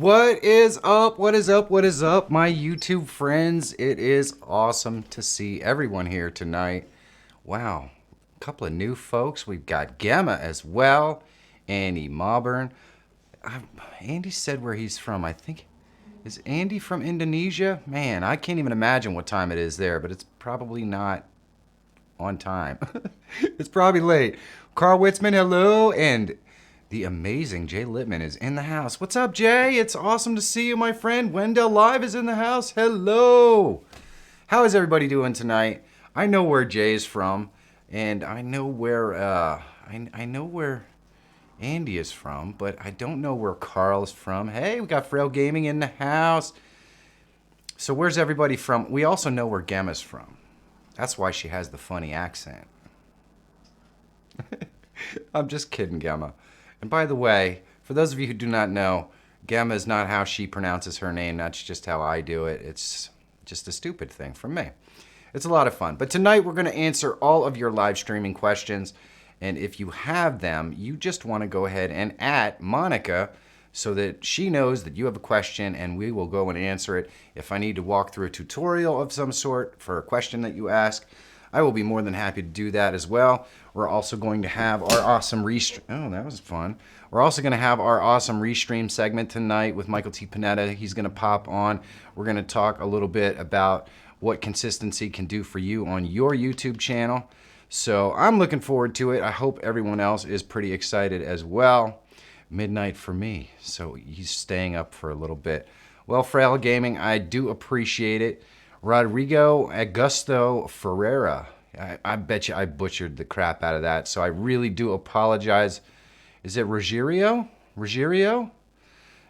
What is up? What is up? What is up, my YouTube friends? It is awesome to see everyone here tonight. Wow, a couple of new folks. We've got Gamma as well, Andy Mauburn. Andy said where he's from. I think, is Andy from Indonesia? Man, I can't even imagine what time it is there, but it's probably not on time. It's probably late. Carl Witzman, hello, and the amazing Jay Littman is in the house. What's up, Jay? It's awesome to see you, my friend. Wendell Live is in the house. Hello. How is everybody doing tonight? I know where Jay's from, and I know where I know where Andy is from, but I don't know where Carl is from. Hey, we got Frail Gaming in the house. So where's everybody from? We also know where Gemma's from. That's why she has the funny accent. I'm just kidding, Gemma. And by the way, for those of you who do not know, Gemma is not how she pronounces her name. That's just how I do it. It's just a stupid thing from me. It's a lot of fun. But tonight we're going to answer all of your live streaming questions. And if you have them, you just want to go ahead and @ Monica so that she knows that you have a question and we will go and answer it. If I need to walk through a tutorial of some sort for a question that you ask, I will be more than happy to do that as well. We're also going to have our awesome Restream. Oh, that was fun. We're also going to have our awesome Restream segment tonight with Michael T. Panetta. He's going to pop on. We're going to talk a little bit about what consistency can do for you on your YouTube channel. So I'm looking forward to it. I hope everyone else is pretty excited as well. Midnight for me, so he's staying up for a little bit. Well, Frail Gaming, I do appreciate it. Rodrigo Augusto Ferreira. I bet you I butchered the crap out of that, so I really do apologize. Is it Rogério? Rogério?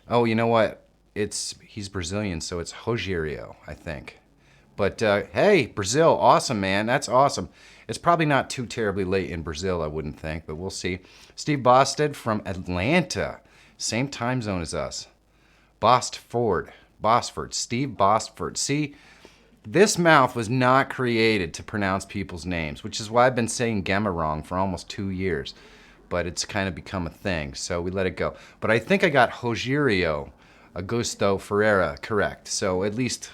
Oh, you know what? He's Brazilian, so it's Rogério, I think. But hey, Brazil, awesome, man. That's awesome. It's probably not too terribly late in Brazil, I wouldn't think, but we'll see. Steve Bosted from Atlanta, same time zone as us. Bosford, Steve Bosford. See, this mouth was not created to pronounce people's names, which is why I've been saying Gemma wrong for almost 2 years. But it's kind of become a thing, so we let it go. But I think I got Rogério Augusto Ferreira correct. So at least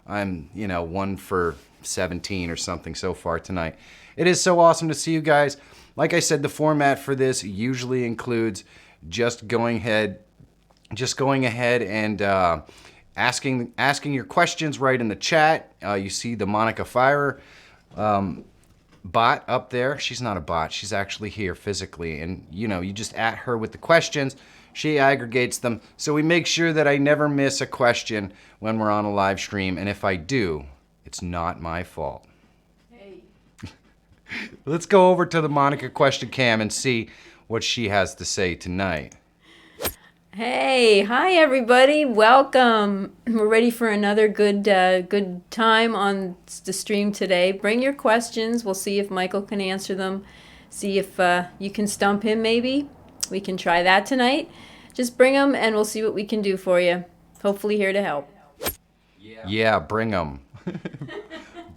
I'm, 1 for 17 or something so far tonight. It is so awesome to see you guys. Like I said, the format for this usually includes just going ahead and asking your questions right in the chat. You see the Monica Fire bot up there. She's not a bot. She's actually here physically. And, you just @ her with the questions. She aggregates them. So we make sure that I never miss a question when we're on a live stream. And if I do, it's not my fault. Hey. Let's go over to the Monica question cam and see what she has to say tonight. Hey, hi everybody, welcome. We're ready for another good time on the stream today. Bring your questions, we'll see if Michael can answer them. See if you can stump him maybe. We can try that tonight. Just bring them and we'll see what we can do for you. Hopefully here to help. Yeah, bring them.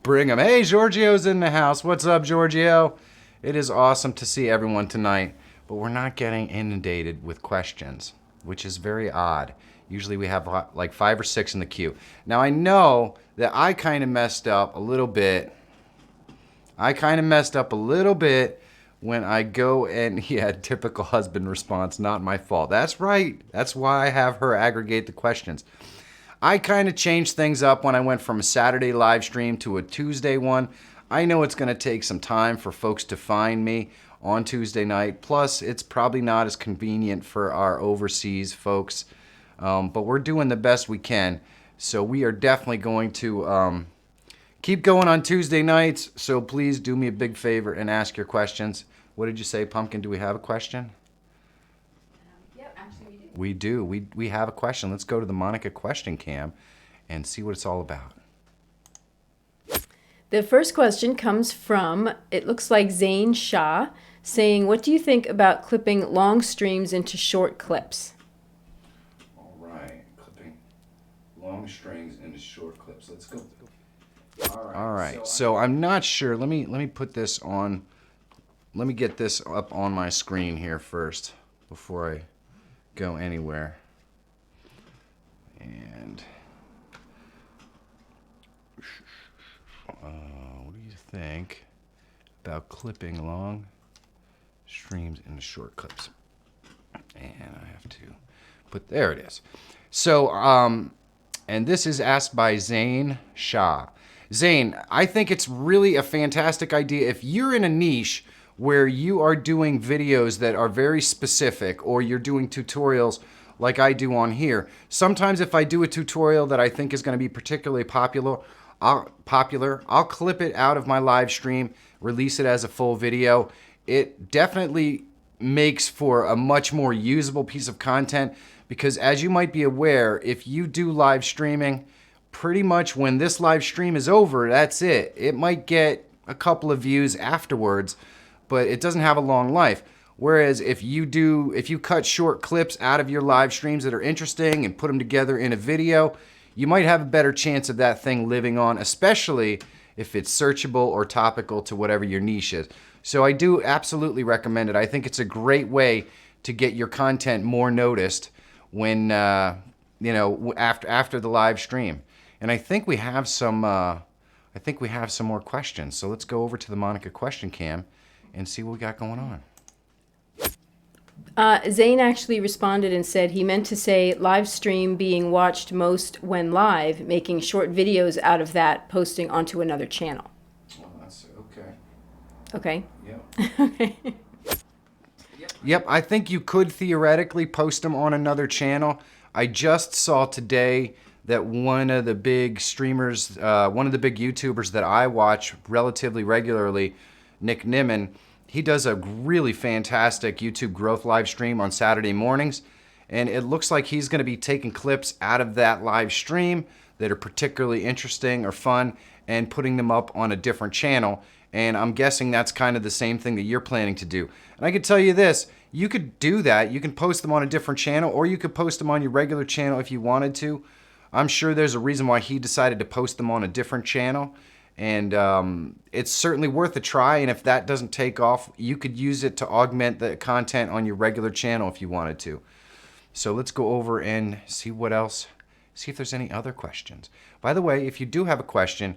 Bring them. Hey, Giorgio's in the house. What's up, Giorgio? It is awesome to see everyone tonight, but we're not getting inundated with questions, which is very odd. Usually we have like 5 or 6 in the queue. Now I know that I kind of messed up a little bit. When I go and, yeah, typical husband response, not my fault. That's right. That's why I have her aggregate the questions. I kind of changed things up when I went from a Saturday live stream to a Tuesday one. I know it's going to take some time for folks to find me on Tuesday night. Plus, it's probably not as convenient for our overseas folks. But we're doing the best we can. So we are definitely going to keep going on Tuesday nights. So please do me a big favor and ask your questions. What did you say, Pumpkin? Do we have a question? Yep, actually we do. We do. We have a question. Let's go to the Monica question cam and see what it's all about. The first question comes from, it looks like Zane Shah, saying, what do you think about clipping long streams into short clips? All right, clipping long strings into short clips. Let's go. All right. So I'm not sure. Let me put this on. Let me get this up on my screen here first before I go anywhere. And what do you think about clipping long streams into short clips? And I have to put, there it is. So, and this is asked by Zane Shah. Zane, I think it's really a fantastic idea. If you're in a niche where you are doing videos that are very specific, or you're doing tutorials like I do on here, sometimes if I do a tutorial that I think is going to be particularly popular, I'll clip it out of my live stream, release it as a full video. It definitely makes for a much more usable piece of content, because as you might be aware, if you do live streaming, pretty much when this live stream is over, that's it. It might get a couple of views afterwards, but it doesn't have a long life. Whereas if you cut short clips out of your live streams that are interesting and put them together in a video, you might have a better chance of that thing living on, especially if it's searchable or topical to whatever your niche is. So I do absolutely recommend it. I think it's a great way to get your content more noticed when, after the live stream. And I think we have some more questions. So let's go over to the Monica question cam and see what we got going on. Zane actually responded and said he meant to say live stream being watched most when live, making short videos out of that, posting onto another channel. Well, that's okay. Okay. Yep. Okay. Yep, I think you could theoretically post them on another channel. I just saw today that one of the big streamers, one of the big YouTubers that I watch relatively regularly, Nick Nimmin, he does a really fantastic YouTube growth live stream on Saturday mornings. And it looks like he's going to be taking clips out of that live stream that are particularly interesting or fun and putting them up on a different channel. And I'm guessing that's kind of the same thing that you're planning to do. And I can tell you this, you could do that. You can post them on a different channel, or you could post them on your regular channel if you wanted to. I'm sure there's a reason why he decided to post them on a different channel. And it's certainly worth a try. And if that doesn't take off, you could use it to augment the content on your regular channel if you wanted to. So let's go over and see what else, see if there's any other questions. By the way, if you do have a question,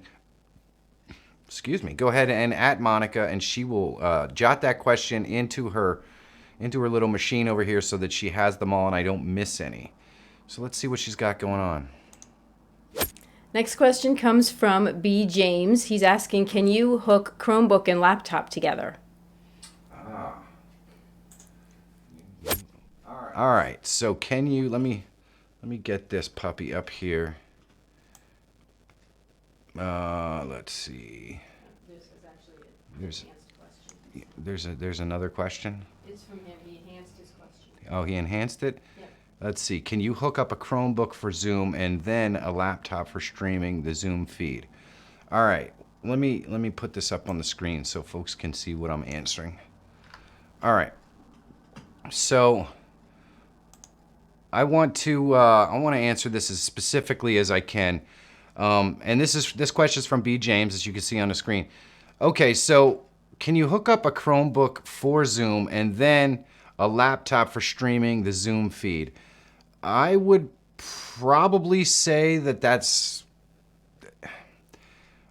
go ahead and at Monica, and she will jot that question into her little machine over here so that she has them all and I don't miss any. So let's see what she's got going on. Next question comes from B. James. He's asking, can you hook Chromebook and laptop together? All right. So can you, let me get this puppy up here. Let's see. There's another question. It's from him. He enhanced his question. Oh, he enhanced it? Yep. Let's see. Can you hook up a Chromebook for Zoom and then a laptop for streaming the Zoom feed? All right. Let me put this up on the screen so folks can see what I'm answering. All right. So I want to answer this as specifically as I can. And this question is from B. James, as you can see on the screen. Okay, so can you hook up a Chromebook for Zoom and then a laptop for streaming the Zoom feed? I would probably say that's...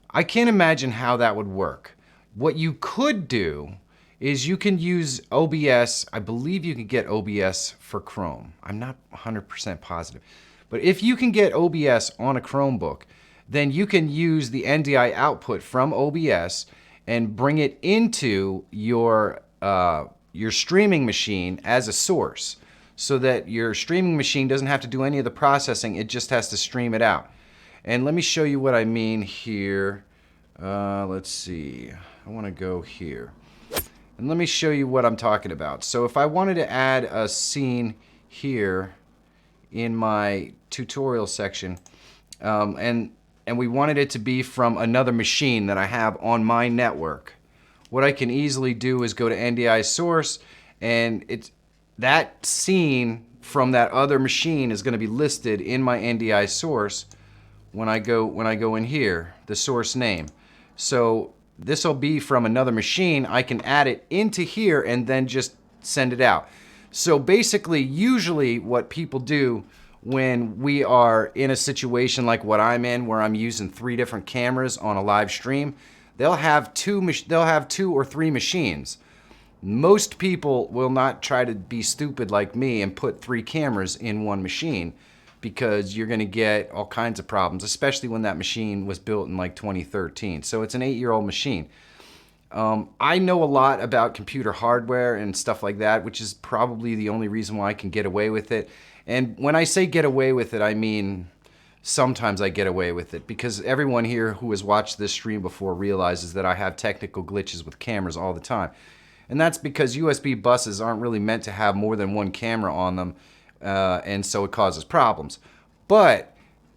I can't imagine how that would work. What you could do is you can use OBS. I believe you can get OBS for Chrome. I'm not 100% positive. But if you can get OBS on a Chromebook, then you can use the NDI output from OBS and bring it into your streaming machine as a source, so that your streaming machine doesn't have to do any of the processing, it just has to stream it out. And let me show you what I mean here. Let's see, I want to go here. And let me show you what I'm talking about. So if I wanted to add a scene here in my tutorial section, and we wanted it to be from another machine that I have on my network, what I can easily do is go to NDI source, and that scene from that other machine is going to be listed in my NDI source when I go in here, the source name. So this will be from another machine. I can add it into here and then just send it out. So basically, usually what people do when we are in a situation like what I'm in, where I'm using 3 different cameras on a live stream, they'll have 2 or 3 machines. Most people will not try to be stupid like me and put 3 cameras in one machine, because you're going to get all kinds of problems, especially when that machine was built in like 2013. So it's an 8-year-old machine. I know a lot about computer hardware and stuff like that, which is probably the only reason why I can get away with it. And when I say get away with it, I mean sometimes I get away with it, because everyone here who has watched this stream before realizes that I have technical glitches with cameras all the time. And that's because USB buses aren't really meant to have more than 1 camera on them, and so it causes problems. But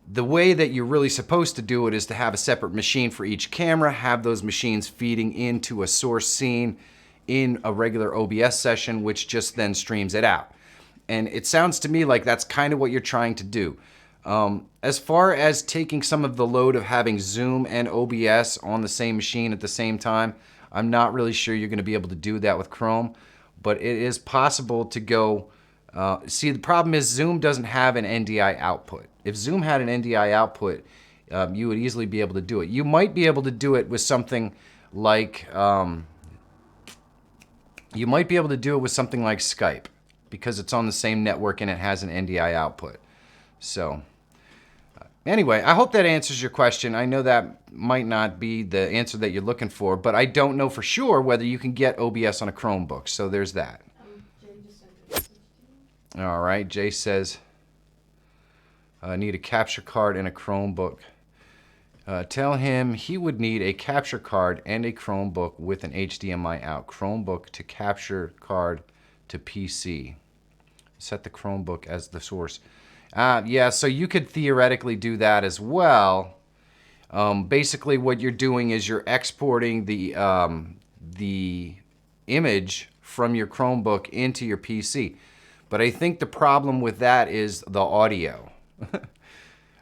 the way that you're really supposed to do it is to have a separate machine for each camera, have those machines feeding into a source scene in a regular OBS session, which just then streams it out. And it sounds to me like that's kind of what you're trying to do. As far as taking some of the load of having Zoom and OBS on the same machine at the same time, I'm not really sure you're going to be able to do that with Chrome, but it is possible to go. See, the problem is Zoom doesn't have an NDI output. If Zoom had an NDI output, you would easily be able to do it. You might be able to do it with something like Skype, because it's on the same network and it has an NDI output. So anyway, I hope that answers your question. I know that might not be the answer that you're looking for, but I don't know for sure whether you can get OBS on a Chromebook. So there's that. All right, Jay says, I need a capture card and a Chromebook. Tell him he would need a capture card and a Chromebook with an HDMI out. Chromebook to capture card to PC. Set the Chromebook as the source. Yeah, so you could theoretically do that as well. Basically, what you're doing is you're exporting the image from your Chromebook into your PC. But I think the problem with that is the audio.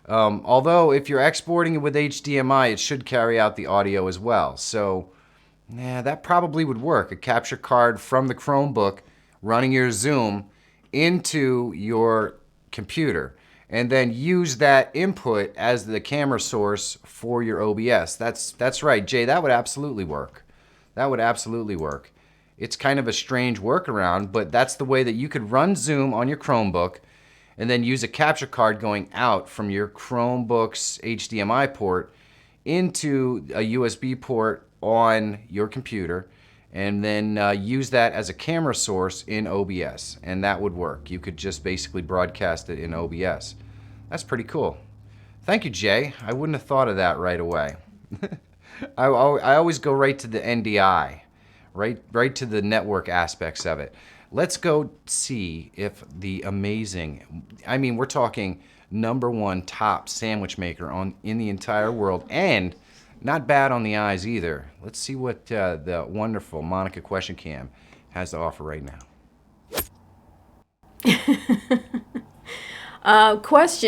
Although if you're exporting it with HDMI, it should carry out the audio as well. So yeah, that probably would work. A capture card from the Chromebook running your Zoom into your computer, and then use that input as the camera source for your OBS. That's right, Jay, that would absolutely work. That would absolutely work. It's kind of a strange workaround, but that's the way that you could run Zoom on your Chromebook and then use a capture card going out from your Chromebook's HDMI port into a USB port on your computer, and then use that as a camera source in OBS, and that would work. You could just basically broadcast it in OBS. That's pretty cool. Thank you, Jay. I wouldn't have thought of that right away. I always go right to the NDI. Right to the network aspects of it. Let's go see if the amazing, I mean, we're talking #1 top sandwich maker in the entire world, and not bad on the eyes either. Let's see what the wonderful Monica Question Cam has to offer right now.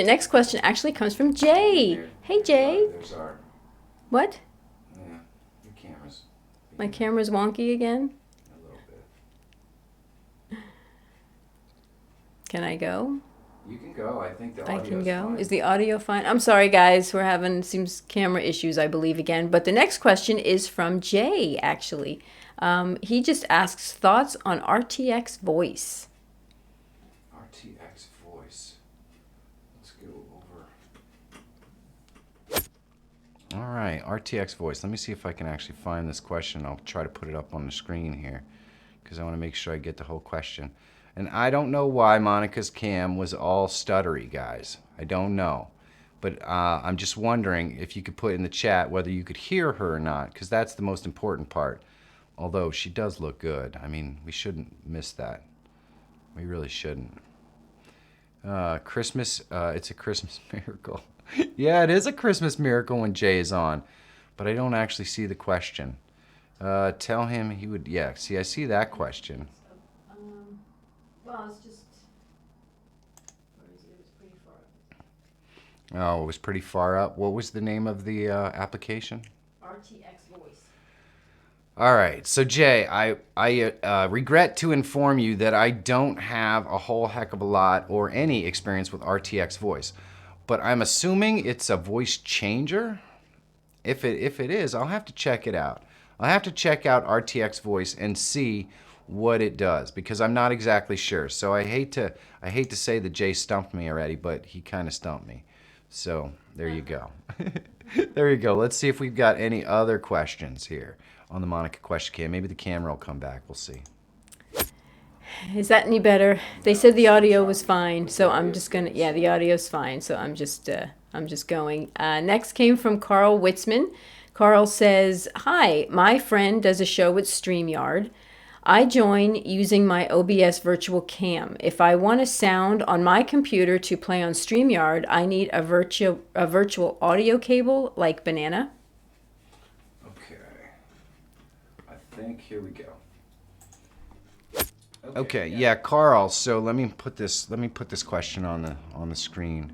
Next question actually comes from Jay. Hey, Jay. There's our, What? yeah, your cameras. My camera's wonky again? A little bit. Can I go? You can go. I think the I audio's can go. fine. Is the audio fine? I'm sorry, guys. We're having seems camera issues, I believe, again. But the next question is from Jay, actually. He just asks thoughts on RTX voice. RTX voice. Let's go over. All right, RTX voice. Let me see if I can actually find this question. I'll try to put it up on the screen here, because I want to make sure I get the whole question. And I don't know why Monica's cam was all stuttery, guys. I don't know. But I'm just wondering if you could put in the chat whether you could hear her or not, because that's the most important part. Although she does look good. I mean, we shouldn't miss that. We really shouldn't. Christmas, it's a Christmas miracle. Yeah, it is a Christmas miracle when Jay is on. But I don't actually see the question. Tell him he would, yeah, see, I see that question. Well, it's just, where is it? It was pretty far up. Oh, it was pretty far up. What was the name of the application? RTX voice. All right, so Jay, I regret to inform you that I don't have a whole heck of a lot or any experience with RTX voice, but I'm assuming it's a voice changer. If it is, I'll have to check it out. I'll have to check out RTX voice and see what it does because I'm not exactly sure. So I hate to say that Jay stumped me already, but he kind of stumped me. So there you go. There you go. Let's see if we've got any other questions here on the Monica question cam. Maybe the camera will come back. We'll see. Is that any better? They said the audio was fine, so I'm just gonna. Yeah, the audio's fine, so I'm just going. Next came from Carl Witzman. Carl says, "Hi, my friend does a show with StreamYard. I join using my OBS virtual cam. If I want a sound on my computer to play on StreamYard, I need a virtual audio cable like Banana." Okay. I think here we go. Okay, yeah, Carl. So let me put this question on the screen.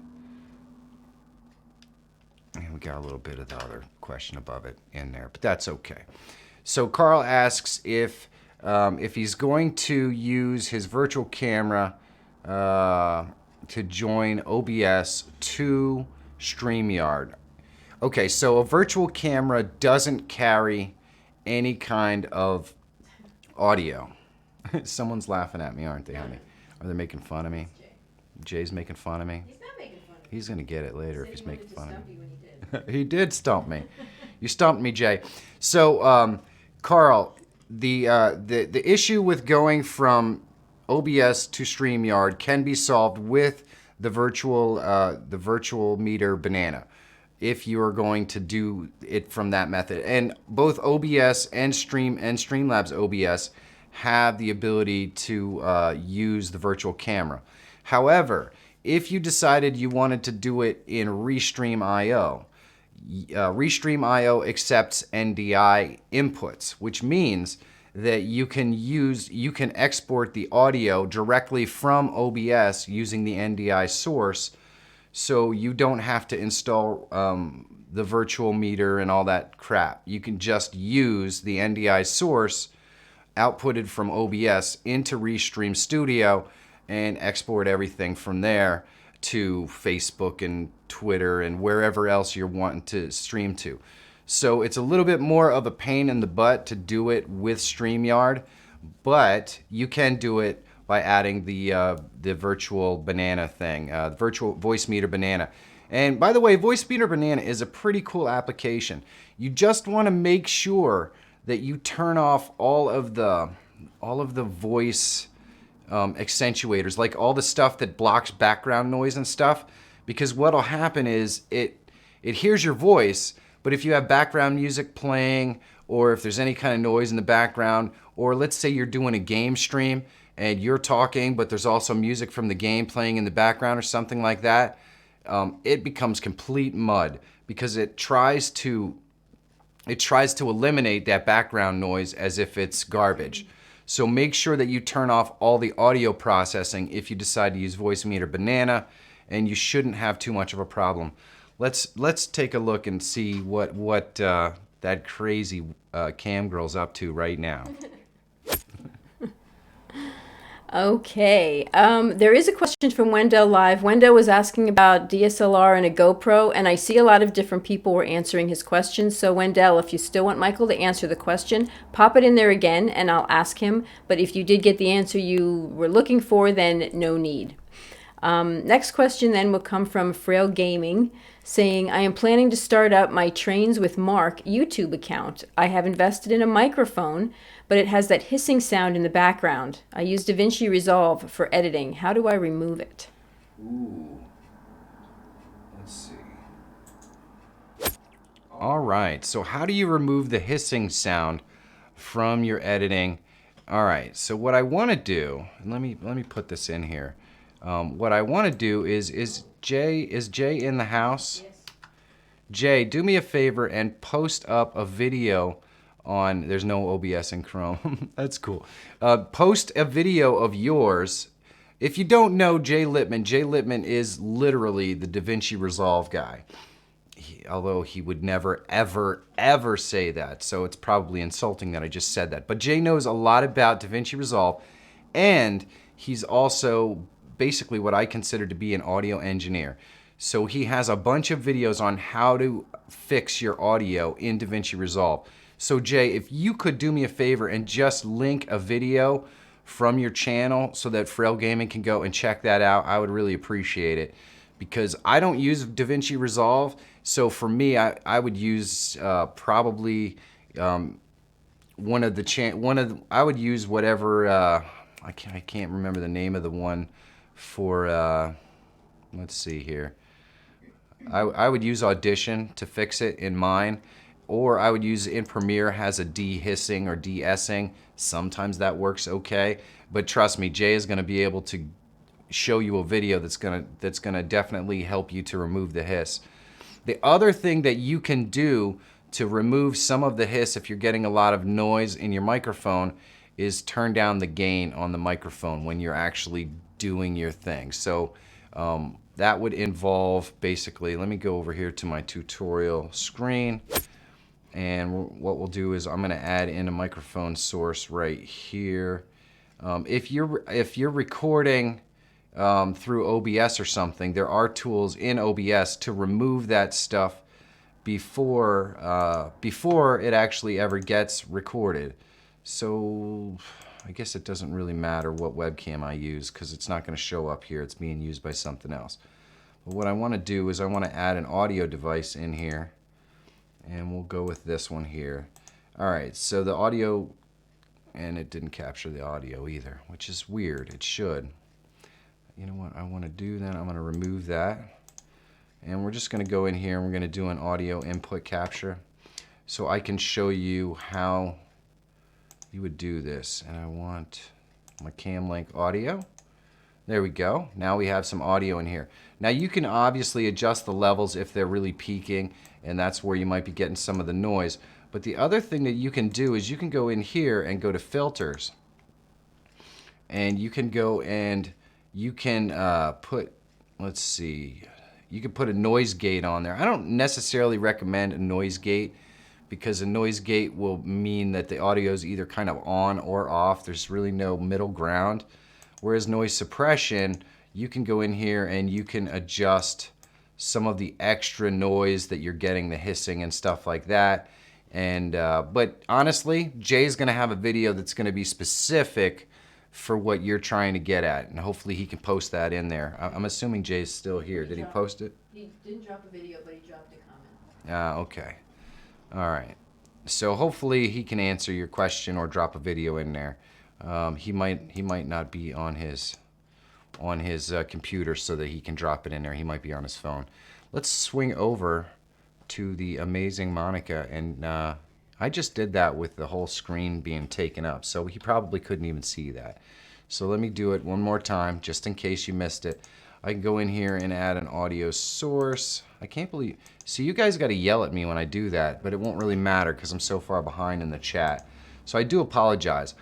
And we got a little bit of the other question above it in there, but that's okay. So Carl asks if he's going to use his virtual camera to join OBS to StreamYard. Okay, so a virtual camera doesn't carry any kind of audio. Someone's laughing at me, aren't they, honey? Are they making fun of me? Jay's making fun of me? He's not making fun of me. He's going to get it later if he's making fun of me. He did stump me. You stumped me, Jay. So, Carl, the issue with going from OBS to StreamYard can be solved with the virtual meter Banana, if you are going to do it from that method. And both OBS and Streamlabs OBS have the ability to use the virtual camera. However, if you decided you wanted to do it in Restream IO, Restream IO accepts NDI inputs, which means that you can export the audio directly from OBS using the NDI source, so you don't have to install the virtual meter and all that crap. You can just use the NDI source outputted from OBS into Restream Studio and export everything from there to Facebook and Twitter and wherever else you're wanting to stream to. So it's a little bit more of a pain in the butt to do it with StreamYard, but you can do it by adding the virtual Banana thing, virtual voice meter Banana. And by the way, voice meter Banana is a pretty cool application. You just want to make sure that you turn off all of the voice accentuators, like all the stuff that blocks background noise and stuff, because what'll happen is it hears your voice, but if you have background music playing, or if there's any kind of noise in the background, or let's say you're doing a game stream and you're talking, but there's also music from the game playing in the background or something like that, it becomes complete mud because it tries to eliminate that background noise as if it's garbage. So make sure that you turn off all the audio processing if you decide to use voice meter Banana, and you shouldn't have too much of a problem. Let's take a look and see what that crazy cam girl's up to right now. Okay, there is a question from Wendell Live. Wendell was asking about DSLR and a GoPro, and I see a lot of different people were answering his questions. So Wendell, if you still want Michael to answer the question, pop it in there again and I'll ask him. But if you did get the answer you were looking for, then no need. Next question then will come from Frail Gaming, saying, I am planning to start up my Trains with Mark YouTube account. I have invested in a microphone, but it has that hissing sound in the background. I use DaVinci Resolve for editing. How do I remove it? Ooh. Let's see. All right, so how do you remove the hissing sound from your editing? All right, so what I want to do, and let me put this in here. What I want to do is Jay in the house? Yes. Jay, do me a favor and post up a video on, there's no OBS in Chrome. That's cool. Post a video of yours. If you don't know Jay Lippman is literally the DaVinci Resolve guy. although he would never, ever, ever say that. So it's probably insulting that I just said that. But Jay knows a lot about DaVinci Resolve, and he's also basically what I consider to be an audio engineer. So he has a bunch of videos on how to fix your audio in DaVinci Resolve. So Jay, if you could do me a favor and just link a video from your channel so that Frail Gaming can go and check that out, I would really appreciate it. Because I don't use DaVinci Resolve, so for me, I would use probably I would use whatever I can't remember the name of the one for let's see here. I would use Audition to fix it in mine, or I would use in Premiere has a de-hissing or de-essing. Sometimes that works okay, but trust me, Jay is going to be able to show you a video that's gonna definitely help you to remove the hiss. The other thing that you can do to remove some of the hiss if you're getting a lot of noise in your microphone is turn down the gain on the microphone when you're actually doing your thing. So that would involve basically, let me go over here to my tutorial screen, and what we'll do is I'm gonna add in a microphone source right here. If you're recording through OBS or something, there are tools in OBS to remove that stuff before it actually ever gets recorded. So I guess it doesn't really matter what webcam I use because it's not going to show up here. It's being used by something else. But what I want to do is I want to add an audio device in here, and we'll go with this one here. All right, so the audio, and it didn't capture the audio either, which is weird. It should. You know what I want to do then? I'm going to remove that. And we're just going to go in here and we're going to do an audio input capture. So I can show you how you would do this. And I want my cam link audio. There we go. Now we have some audio in here. Now you can obviously adjust the levels if they're really peaking, and that's where you might be getting some of the noise. But the other thing that you can do is you can go in here and go to filters. And you can go and you can put, let's see, you can put a noise gate on there. I don't necessarily recommend a noise gate because a noise gate will mean that the audio is either kind of on or off. There's really no middle ground. Whereas noise suppression, you can go in here and you can adjust some of the extra noise that you're getting, the hissing and stuff like that. And but honestly, Jay's gonna have a video that's gonna be specific for what you're trying to get at, and hopefully he can post that in there. I'm assuming Jay's still here. Did he post it? He didn't drop a video, but he dropped a comment. Okay. All right. So hopefully he can answer your question or drop a video in there. He might not be on his computer so that he can drop it in there. He might be on his phone. Let's swing over to the amazing Monica, and I just did that with the whole screen being taken up, so he probably couldn't even see that. So let me do it one more time, just in case you missed it. I can go in here and add an audio source. I can't believe, see, you guys got to yell at me when I do that, but it won't really matter because I'm so far behind in the chat. So I do apologize.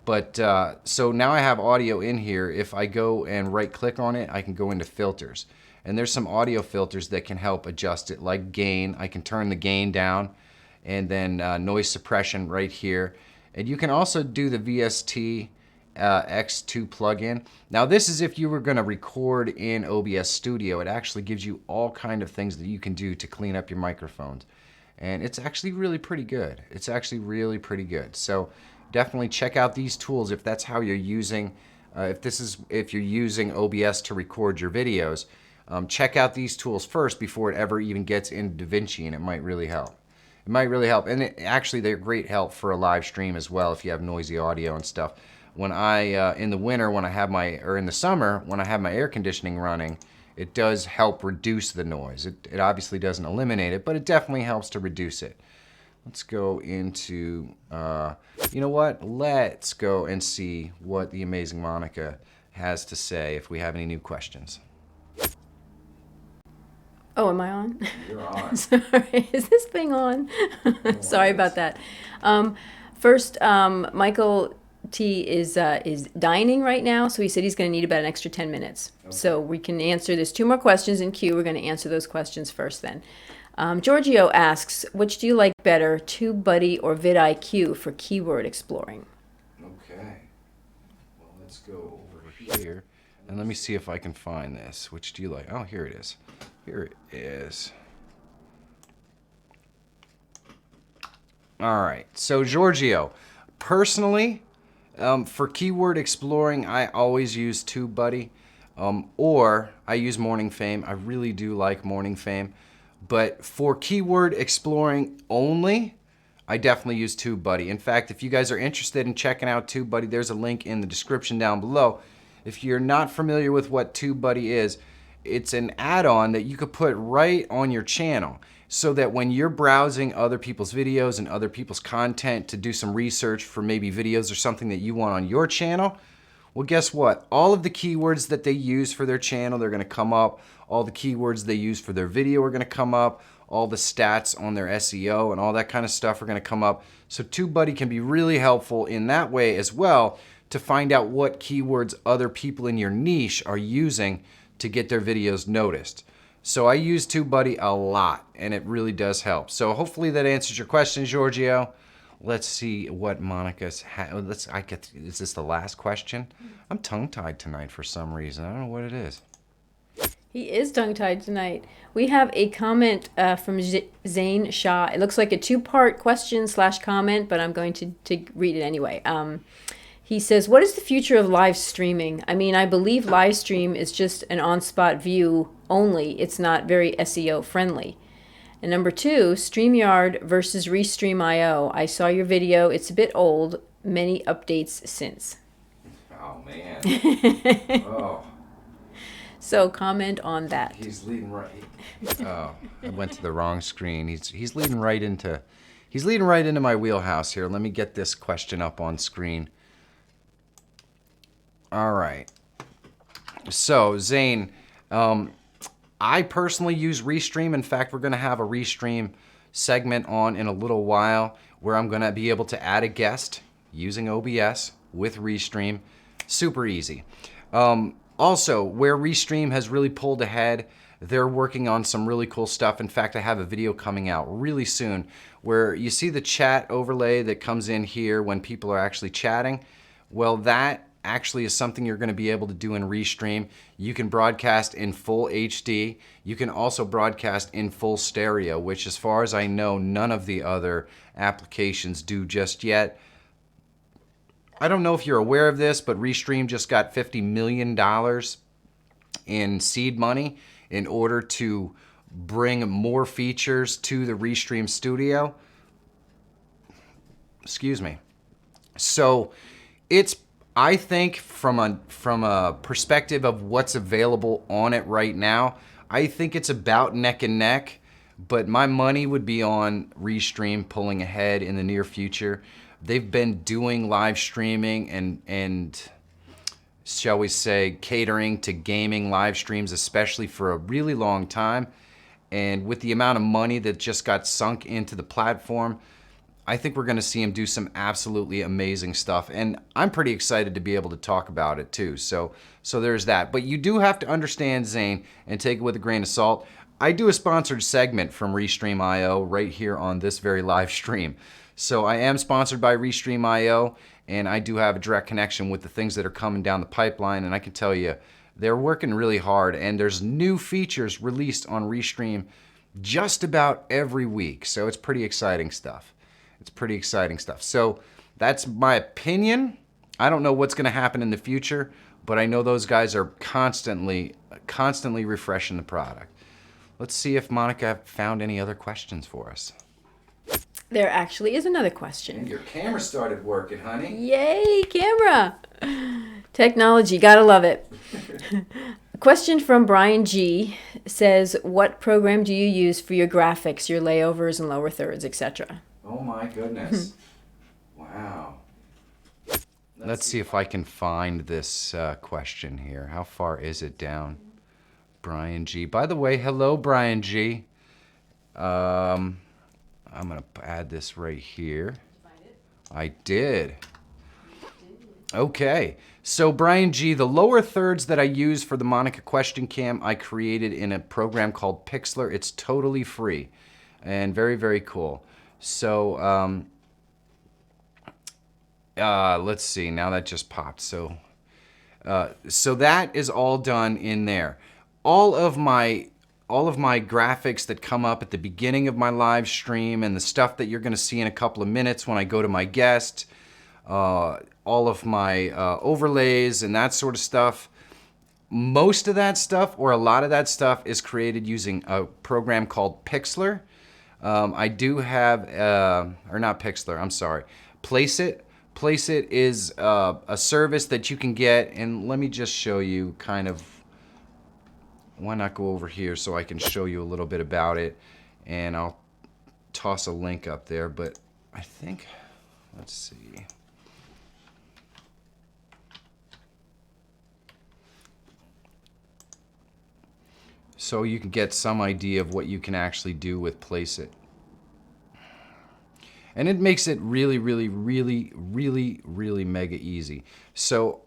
But so now I have audio in here. If I go and right click on it, I can go into filters. And there's some audio filters that can help adjust it, like gain. I can turn the gain down, and then noise suppression right here. And you can also do the VST X2 plugin. Now this is if you were going to record in OBS Studio. It actually gives you all kind of things that you can do to clean up your microphones. And it's actually really pretty good. It's actually really pretty good. So definitely check out these tools if that's how you're using, if you're using OBS to record your videos. Check out these tools first before it ever even gets into DaVinci, and it might really help. It might really help, and actually they're great help for a live stream as well if you have noisy audio and stuff. When I, in the winter, when I have my, or in the summer, when I have my air conditioning running, it does help reduce the noise. It obviously doesn't eliminate it, but it definitely helps to reduce it. Let's go into, you know what? Let's go and see what the amazing Monica has to say if we have any new questions. Oh, am I on? You're on. Sorry, is this thing on? Sorry about that. First, Michael T is dining right now, so he said he's going to need about an extra 10 minutes. Okay. So we can answer. There's 2 more questions in queue. We're going to answer those questions first then. Giorgio asks, which do you like better, TubeBuddy or vidIQ for keyword exploring? Okay. Well, let's go over here. And let me see if I can find this. Which do you like? Oh, here it is. Here it is. All right. So, Giorgio, personally, for keyword exploring, I always use TubeBuddy, or I use Morning Fame. I really do like Morning Fame. But for keyword exploring only, I definitely use TubeBuddy. In fact, if you guys are interested in checking out TubeBuddy, there's a link in the description down below. If you're not familiar with what TubeBuddy is, it's an add-on that you could put right on your channel so that when you're browsing other people's videos and other people's content to do some research for maybe videos or something that you want on your channel, well, guess what? All of the keywords that they use for their channel, they're going to come up. All the keywords they use for their video are going to come up. All the stats on their SEO and all that kind of stuff are going to come up. So TubeBuddy can be really helpful in that way as well to find out what keywords other people in your niche are using to get their videos noticed. So I use TubeBuddy a lot, and it really does help. So hopefully that answers your question, Giorgio. Let's see what Monica's is this the last question? I'm tongue-tied tonight for some reason. I don't know what it is. He is tongue-tied tonight. We have a comment from Zane Shah. It looks like a two-part question/comment, but I'm going to read it anyway. He says, what is the future of live streaming? I mean, I believe live stream is just an on-spot view only. It's not very SEO friendly. And number 2, StreamYard versus Restream.io. I saw your video. It's a bit old. Many updates since. Oh, man. Oh. So comment on that. He's leading right. Oh, I went to the wrong screen. He's leading right into my wheelhouse here. Let me get this question up on screen. All right. So Zane, I personally use Restream. In fact, we're going to have a Restream segment on in a little while where I'm going to be able to add a guest using OBS with Restream. Super easy. Also, where Restream has really pulled ahead, they're working on some really cool stuff. In fact, I have a video coming out really soon where you see the chat overlay that comes in here when people are actually chatting. Well, that actually is something you're going to be able to do in Restream. You can broadcast in full HD. You can also broadcast in full stereo, which as far as I know, none of the other applications do just yet. I don't know if you're aware of this, but Restream just got $50 million in seed money in order to bring more features to the Restream Studio. Excuse me. So it's, I think from a perspective of what's available on it right now, I think it's about neck and neck, but my money would be on Restream pulling ahead in the near future. They've been doing live streaming and shall we say catering to gaming live streams, especially for a really long time. And with the amount of money that just got sunk into the platform, I think we're going to see him do some absolutely amazing stuff. And I'm pretty excited to be able to talk about it too. So there's that. But you do have to understand, Zane, and take it with a grain of salt. I do a sponsored segment from Restream.io right here on this very live stream. So I am sponsored by Restream.io, and I do have a direct connection with the things that are coming down the pipeline. And I can tell you, they're working really hard. And there's new features released on Restream just about every week. So it's pretty exciting stuff. It's pretty exciting stuff. So that's my opinion. I don't know what's going to happen in the future, but I know those guys are constantly refreshing the product. Let's see if Monica found any other questions for us. There actually is another question. And your camera started working, honey. Yay, camera! Technology, gotta love it. A question from Brian G. says, what program do you use for your graphics, your layovers and lower thirds, etc.? Oh my goodness. Wow. Let's see if I can find this question here. How far is it down? Brian G. By the way, hello, Brian G. I'm going to add this right here. I did. Okay, so Brian G, the lower thirds that I use for the Monica question cam, I created in a program called Pixlr. It's totally free and very, very cool. So let's see, now that just popped. So that is all done in there. All of my graphics that come up at the beginning of my live stream and the stuff that you're going to see in a couple of minutes when I go to my guest, all of my overlays and that sort of stuff. Most of that stuff, or a lot of that stuff, is created using a program called Pixlr. I do have, or not Pixlr, I'm sorry, Placeit. Placeit is a service that you can get, and let me just show you kind of, why not go over here so I can show you a little bit about it, and I'll toss a link up there, but I think, let's see. So you can get some idea of what you can actually do with Placeit. And it makes it really, really, really, really, really mega easy. So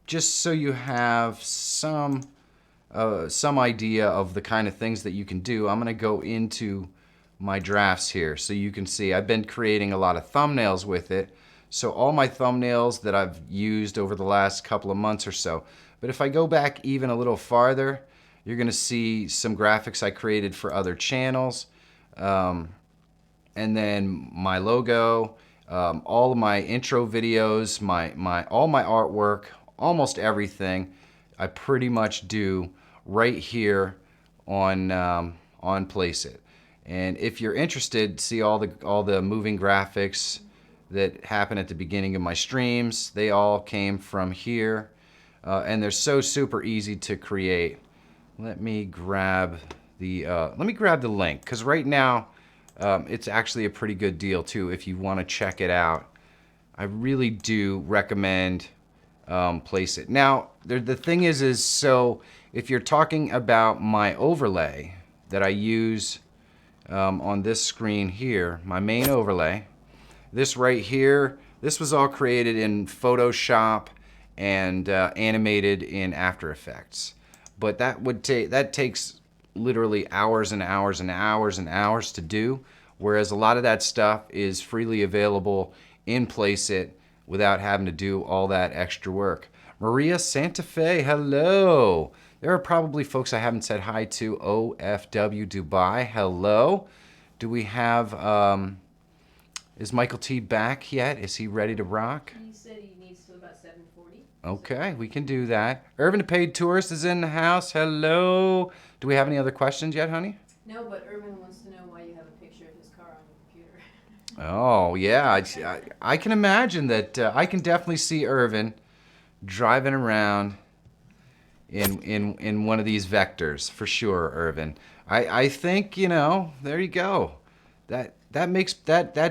just so you have some idea of the kind of things that you can do, I'm gonna go into my drafts here so you can see I've been creating a lot of thumbnails with it. So all my thumbnails that I've used over the last couple of months or so. But if I go back even a little farther, you're gonna see some graphics I created for other channels. And then my logo, all of my intro videos, all my artwork, almost everything I pretty much do right here on Placeit. And if you're interested, see all the moving graphics that happen at the beginning of my streams. They all came from here, and they're so super easy to create. Let me grab the link, because right now it's actually a pretty good deal too if you want to check it out. I really do recommend Placeit. Now the thing is so if you're talking about my overlay that I use on this screen here, my main overlay, this right here, this was all created in Photoshop and animated in After Effects. But that takes literally hours and hours and hours and hours to do, whereas a lot of that stuff is freely available in Placeit without having to do all that extra work. Maria Santa Fe, hello. There are probably folks I haven't said hi to. OFW Dubai, hello. Do we have, is Michael T back yet? Is he ready to rock? He said he needs to about 7:40. Okay, we can do that. Irvin the Paid Tourist is in the house. Hello. Do we have any other questions yet, honey? No, but Irvin wants to know why you have a picture of his car on your computer. Oh, yeah. I can imagine that. I can definitely see Irvin driving around in one of these vectors, for sure, Irvin. I think, there you go. That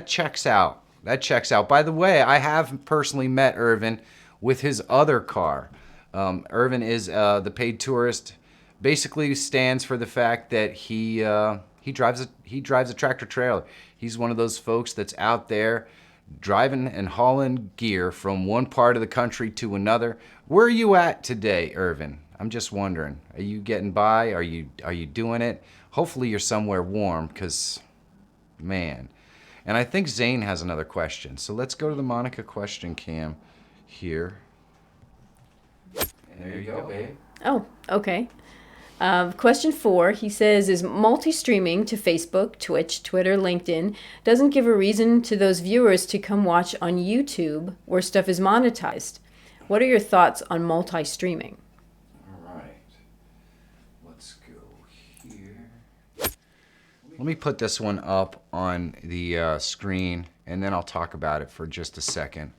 checks out. That checks out. By the way, I have personally met Irvin with his other car. Irvin is the paid tourist. Basically stands for the fact that he drives a tractor trailer. He's one of those folks that's out there driving and hauling gear from one part of the country to another. Where are you at today, Irvin? I'm just wondering. Are you getting by? Are you doing it? Hopefully you're somewhere warm, because, man. And I think Zane has another question. So let's go to the Monica question cam here. And there you go, babe. Oh, okay. Question 4, he says, is multi-streaming to Facebook, Twitch, Twitter, LinkedIn doesn't give a reason to those viewers to come watch on YouTube where stuff is monetized. What are your thoughts on multi-streaming? All right. Let's go here. Let me put this one up on the screen, and then I'll talk about it for just a second.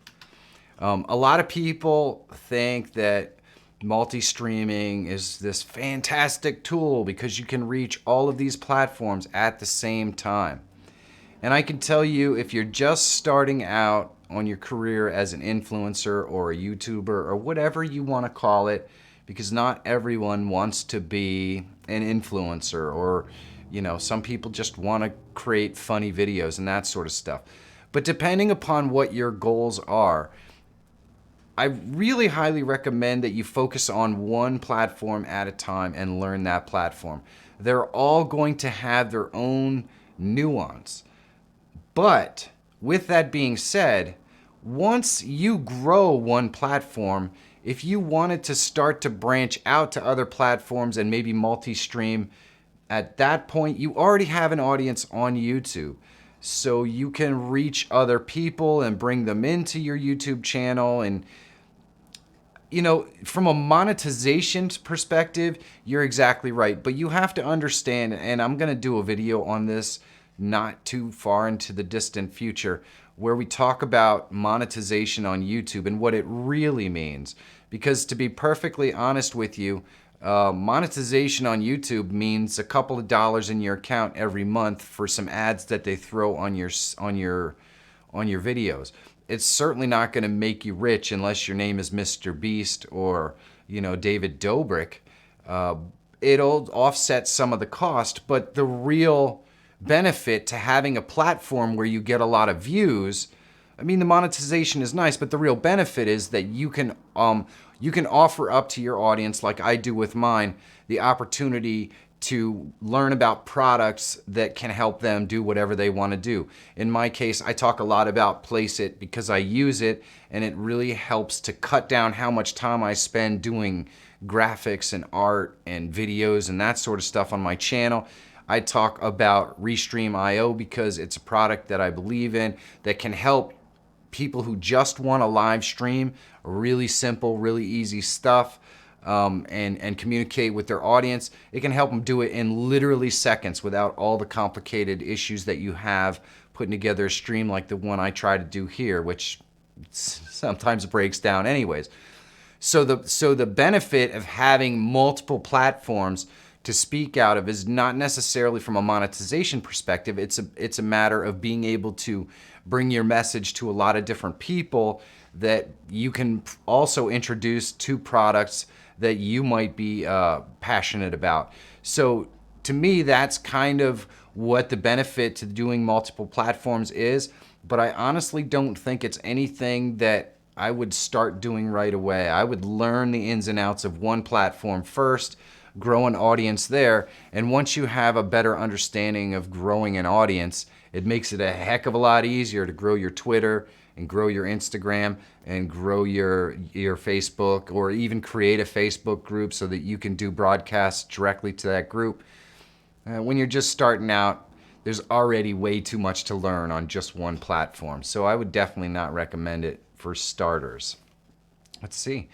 A lot of people think that multi-streaming is this fantastic tool because you can reach all of these platforms at the same time. And I can tell you, if you're just starting out on your career as an influencer or a YouTuber or whatever you want to call it, because not everyone wants to be an influencer, or some people just want to create funny videos and that sort of stuff. But depending upon what your goals are, I really highly recommend that you focus on one platform at a time and learn that platform. They're all going to have their own nuance. But with that being said, once you grow one platform, if you wanted to start to branch out to other platforms and maybe multi-stream, at that point you already have an audience on YouTube. So you can reach other people and bring them into your YouTube channel. And you know, from a monetization perspective, you're exactly right. But you have to understand, and I'm going to do a video on this not too far into the distant future, where we talk about monetization on YouTube and what it really means. Because to be perfectly honest with you, monetization on YouTube means a couple of dollars in your account every month for some ads that they throw on your videos. It's certainly not going to make you rich unless your name is Mr. Beast or, you know, David Dobrik. It'll offset some of the cost, but the real benefit to having a platform where you get a lot of views, I mean, the monetization is nice, but the real benefit is that you can offer up to your audience, like I do with mine, the opportunity to learn about products that can help them do whatever they want to do. In my case, I talk a lot about Place It because I use it, and it really helps to cut down how much time I spend doing graphics and art and videos and that sort of stuff on my channel. I talk about Restream because it's a product that I believe in that can help people who just want to live stream really simple, really easy stuff. And communicate with their audience. It can help them do it in literally seconds without all the complicated issues that you have putting together a stream like the one I try to do here, which sometimes breaks down anyways. So the benefit of having multiple platforms to speak out of is not necessarily from a monetization perspective. It's a matter of being able to bring your message to a lot of different people that you can also introduce to products that you might be passionate about. So to me, that's kind of what the benefit to doing multiple platforms is, but I honestly don't think it's anything that I would start doing right away. I would learn the ins and outs of one platform first, grow an audience there, and once you have a better understanding of growing an audience, it makes it a heck of a lot easier to grow your Twitter and grow your Instagram and grow your Facebook, or even create a Facebook group so that you can do broadcasts directly to that group. When you're just starting out, there's already way too much to learn on just one platform. So I would definitely not recommend it for starters. Let's see.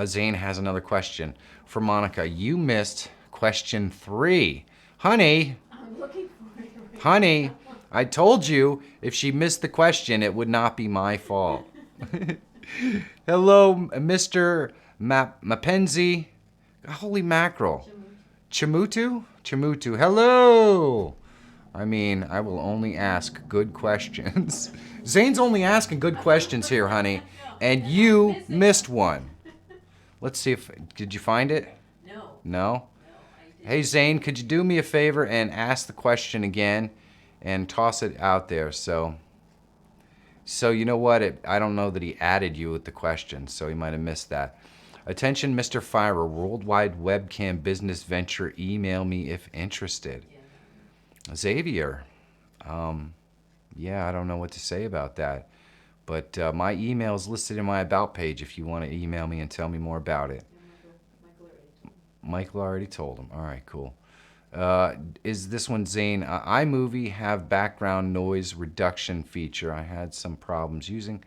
Zane has another question for Monica. You missed question 3. Honey. I'm looking for it. Honey, I told you if she missed the question, it would not be my fault. Hello, Mr. Mapenzi. Holy mackerel. Chimutu? Chimutu. Hello. I mean, I will only ask good questions. Zane's only asking good questions here, honey. And you missed one. Let's see if... Did you find it? No. No? I didn't. Hey, Zane, could you do me a favor and ask the question again and toss it out there? So you know what? I don't know that he added you with the question, so he might have missed that. Attention, Mr. Fire, worldwide webcam business venture. Email me if interested. Yeah. Xavier. Yeah, I don't know what to say about that. But my email is listed in my About page if you want to email me and tell me more about it. Michael already told him. All right, cool. Is this one Zane? iMovie have background noise reduction feature. I had some problems using.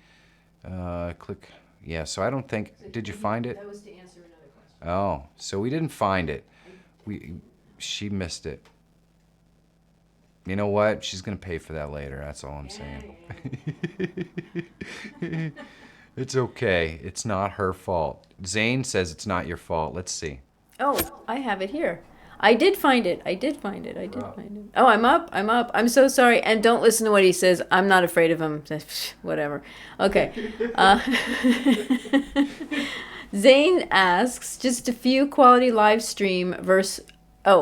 Click. Yeah, so I don't think... Did you find it? That was to answer another question. Oh, so we didn't find it. She missed it. You know what? She's going to pay for that later. That's all I'm saying. It's okay. It's not her fault. Zane says it's not your fault. Let's see. Oh, I have it here. I did find it. Oh, I'm up. I'm so sorry. And don't listen to what he says. I'm not afraid of him. Whatever. Okay. Zane asks, just a few quality live streams versus a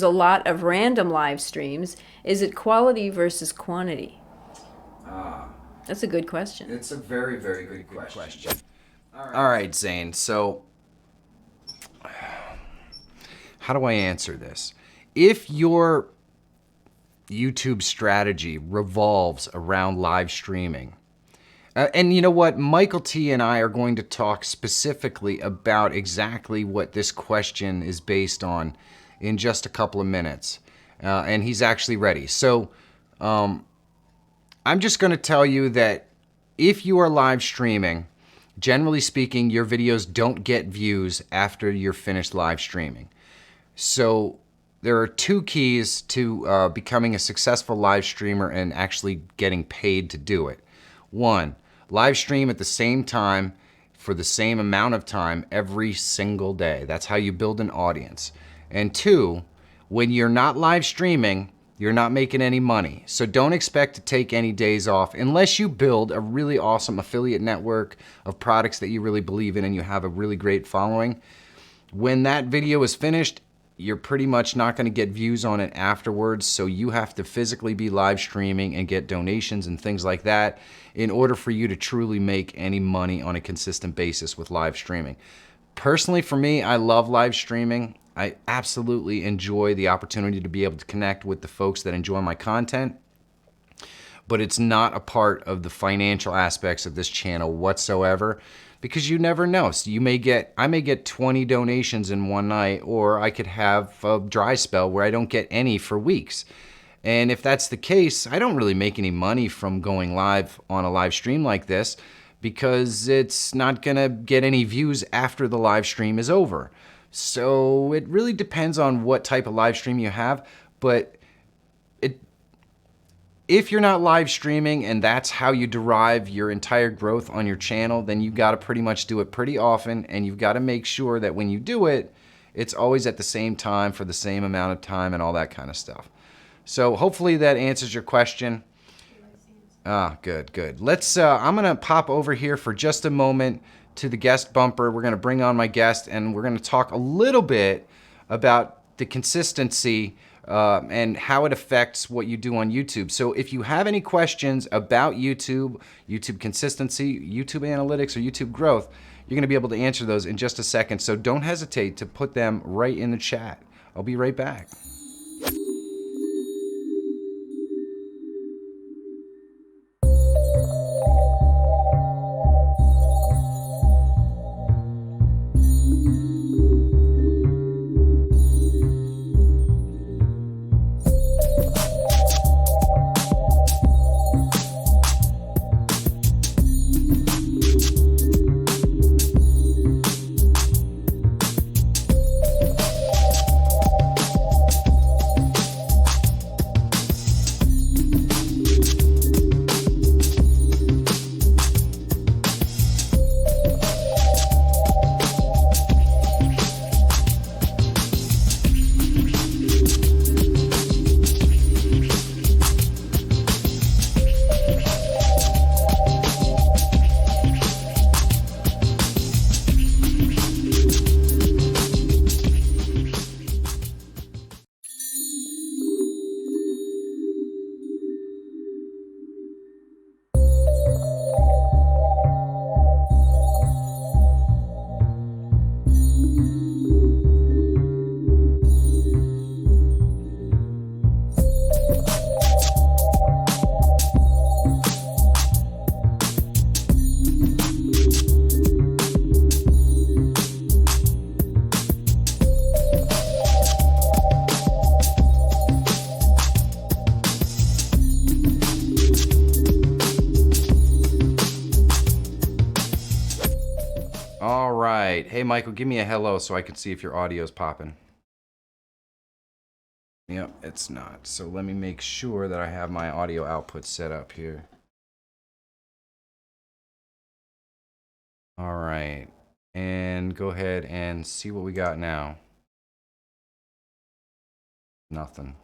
lot of random live streams. Is it quality versus quantity? That's a good question. It's a very, very good question. All right, Zane. So, how do I answer this? If your YouTube strategy revolves around live streaming, and you know what? Michael T and I are going to talk specifically about exactly what this question is based on in just a couple of minutes. And he's actually ready. So I'm just going to tell you that if you are live streaming, generally speaking, your videos don't get views after you're finished live streaming. So there are two keys to becoming a successful live streamer and actually getting paid to do it. One, live stream at the same time for the same amount of time every single day. That's how you build an audience. And two, when you're not live streaming, you're not making any money. So don't expect to take any days off unless you build a really awesome affiliate network of products that you really believe in and you have a really great following. When that video is finished, you're pretty much not going to get views on it afterwards, so you have to physically be live streaming and get donations and things like that in order for you to truly make any money on a consistent basis with live streaming. Personally, for me, I love live streaming. I absolutely enjoy the opportunity to be able to connect with the folks that enjoy my content, but it's not a part of the financial aspects of this channel whatsoever, because you never know. So I may get 20 donations in one night, or I could have a dry spell where I don't get any for weeks. And if that's the case, I don't really make any money from going live on a live stream like this, because it's not gonna get any views after the live stream is over. So it really depends on what type of live stream you have, but if you're not live streaming and that's how you derive your entire growth on your channel, then you gotta pretty much do it pretty often, and you've gotta make sure that when you do it, it's always at the same time for the same amount of time and all that kind of stuff. So hopefully that answers your question. Good. I'm gonna pop over here for just a moment to the guest bumper. We're gonna bring on my guest and we're gonna talk a little bit about the consistency and how it affects what you do on YouTube. So if you have any questions about YouTube, YouTube consistency, YouTube analytics, or YouTube growth, you're gonna be able to answer those in just a second. So don't hesitate to put them right in the chat. I'll be right back. All right. Hey, Michael, give me a hello so I can see if your audio's popping. Yep, it's not. So let me make sure that I have my audio output set up here. All right. And go ahead and see what we got now. Nothing.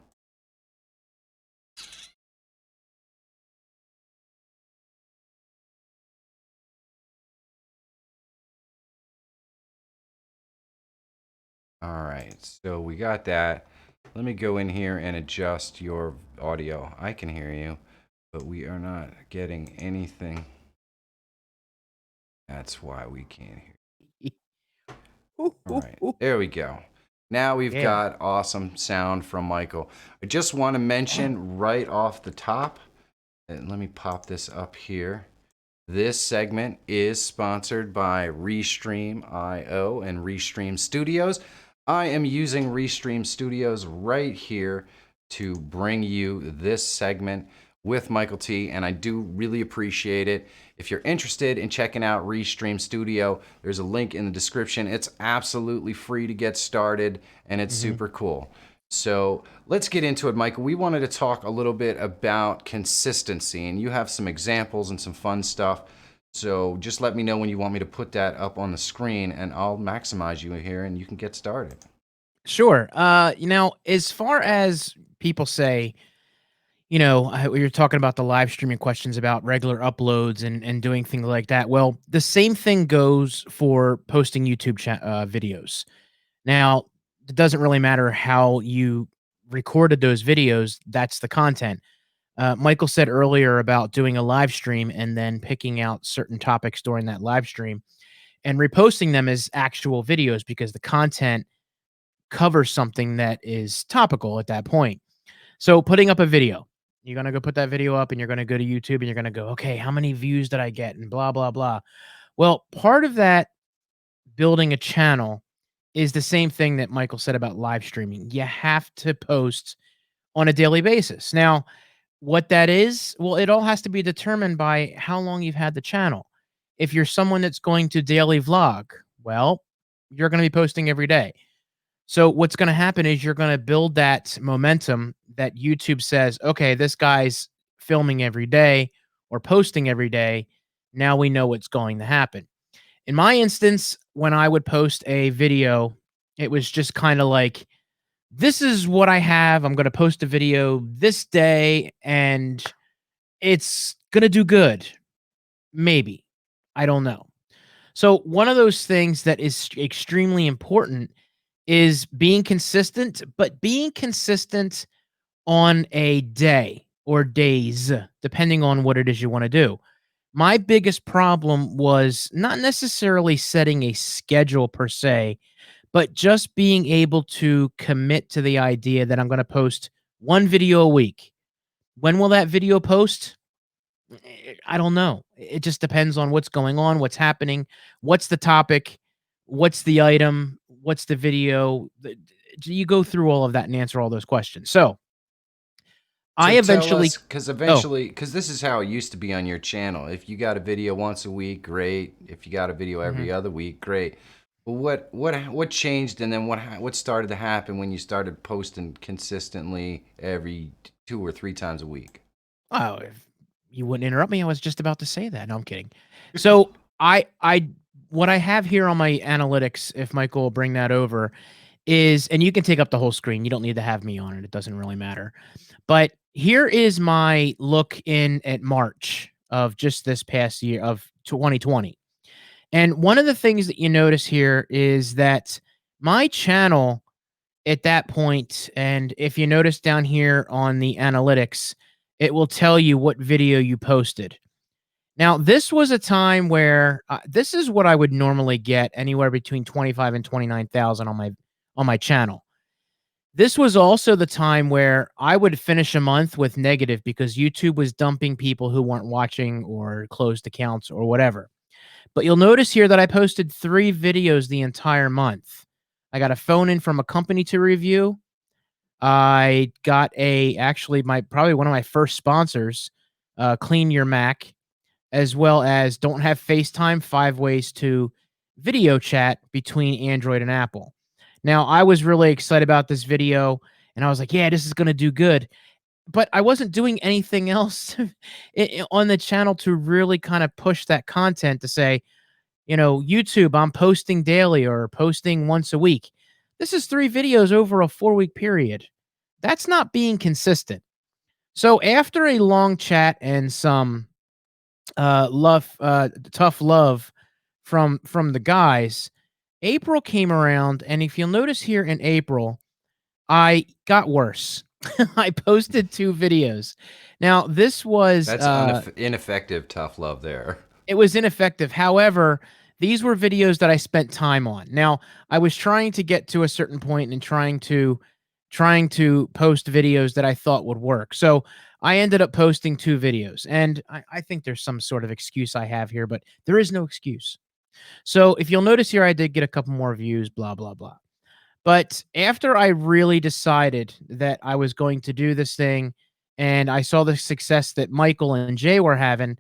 All right, so we got that. Let me go in here and adjust your audio. I can hear you. but we are not getting anything. That's why we can't hear. All right, there we go. Now we've got awesome sound from Michael. I just want to mention right off the top, and let me pop this up here. This segment is sponsored by Restream.io and Restream Studios. I am using Restream Studios right here to bring you this segment with Michael T, and I do really appreciate it. If you're interested in checking out Restream Studio, there's a link in the description. It's absolutely free to get started, and it's super cool. So let's get into it, Michael. We wanted to talk a little bit about consistency, and you have some examples and some fun stuff. So just let me know when you want me to put that up on the screen, and I'll maximize you here, and you can get started. Sure. As far as people say, you're talking about the live streaming questions about regular uploads and doing things like that. Well, the same thing goes for posting YouTube videos. Now, it doesn't really matter how you recorded those videos. That's the content. Michael said earlier about doing a live stream and then picking out certain topics during that live stream and reposting them as actual videos because the content covers something that is topical at that point. So putting up a video, you're going to go put that video up and you're going to go to YouTube and you're going to go, okay, how many views did I get? And blah, blah, blah. Well, part of that building a channel is the same thing that Michael said about live streaming. You have to post on a daily basis. Now, what that is, well, it all has to be determined by how long you've had the channel. If you're someone that's going to daily vlog, well, you're going to be posting every day. So what's going to happen is you're going to build that momentum that YouTube says, okay, this guy's filming every day or posting every day. Now we know what's going to happen. In my instance, when I would post a video, it was just kind of like, this is what I have. I'm going to post a video this day and it's going to do good. Maybe. I don't know. So one of those things that is extremely important is being consistent, but being consistent on a day or days, depending on what it is you want to do. My biggest problem was not necessarily setting a schedule per se, but just being able to commit to the idea that I'm going to post one video a week. When will that video post? I don't know. It just depends on what's going on, what's happening, what's the topic, what's the item, what's the video. You go through all of that and answer all those questions. So I eventually, because this is how it used to be on your channel. If you got a video once a week, great. If you got a video every other week, great. But what changed, and then what started to happen when you started posting consistently every 2 or 3 times a week? Oh, if you wouldn't interrupt me, I was just about to say that. No, I'm kidding. So what I have here on my analytics, if Michael will bring that over, is, and you can take up the whole screen. You don't need to have me on it. It doesn't really matter. But here is my look in at March of just this past year of 2020. And one of the things that you notice here is that my channel at that point, and if you notice down here on the analytics, it will tell you what video you posted. Now, this was a time where this is what I would normally get, anywhere between 25 and 29,000 on my channel. This was also the time where I would finish a month with negative because YouTube was dumping people who weren't watching or closed accounts or whatever. But you'll notice here that I posted 3 videos the entire month. I got a phone in from a company to review. I got probably one of my first sponsors, Clean Your Mac, as well as Don't Have FaceTime, 5 ways to video chat between Android and Apple. Now, I was really excited about this video, and I was like, yeah, this is going to do good. But I wasn't doing anything else on the channel to really kind of push that content to say, YouTube, I'm posting daily or posting once a week. This is 3 videos over a 4-week period. That's not being consistent. So after a long chat and some tough love from the guys, April came around, and if you'll notice here in April, I got worse. I posted 2 videos. Now, this was That's ineffective tough love there. it was ineffective. However, these were videos that I spent time on. Now, I was trying to get to a certain point and trying to post videos that I thought would work. So I ended up posting 2 videos. And I think there's some sort of excuse I have here, but there is no excuse. So if you'll notice here, I did get a couple more views, blah, blah, blah. But after I really decided that I was going to do this thing and I saw the success that Michael and Jay were having,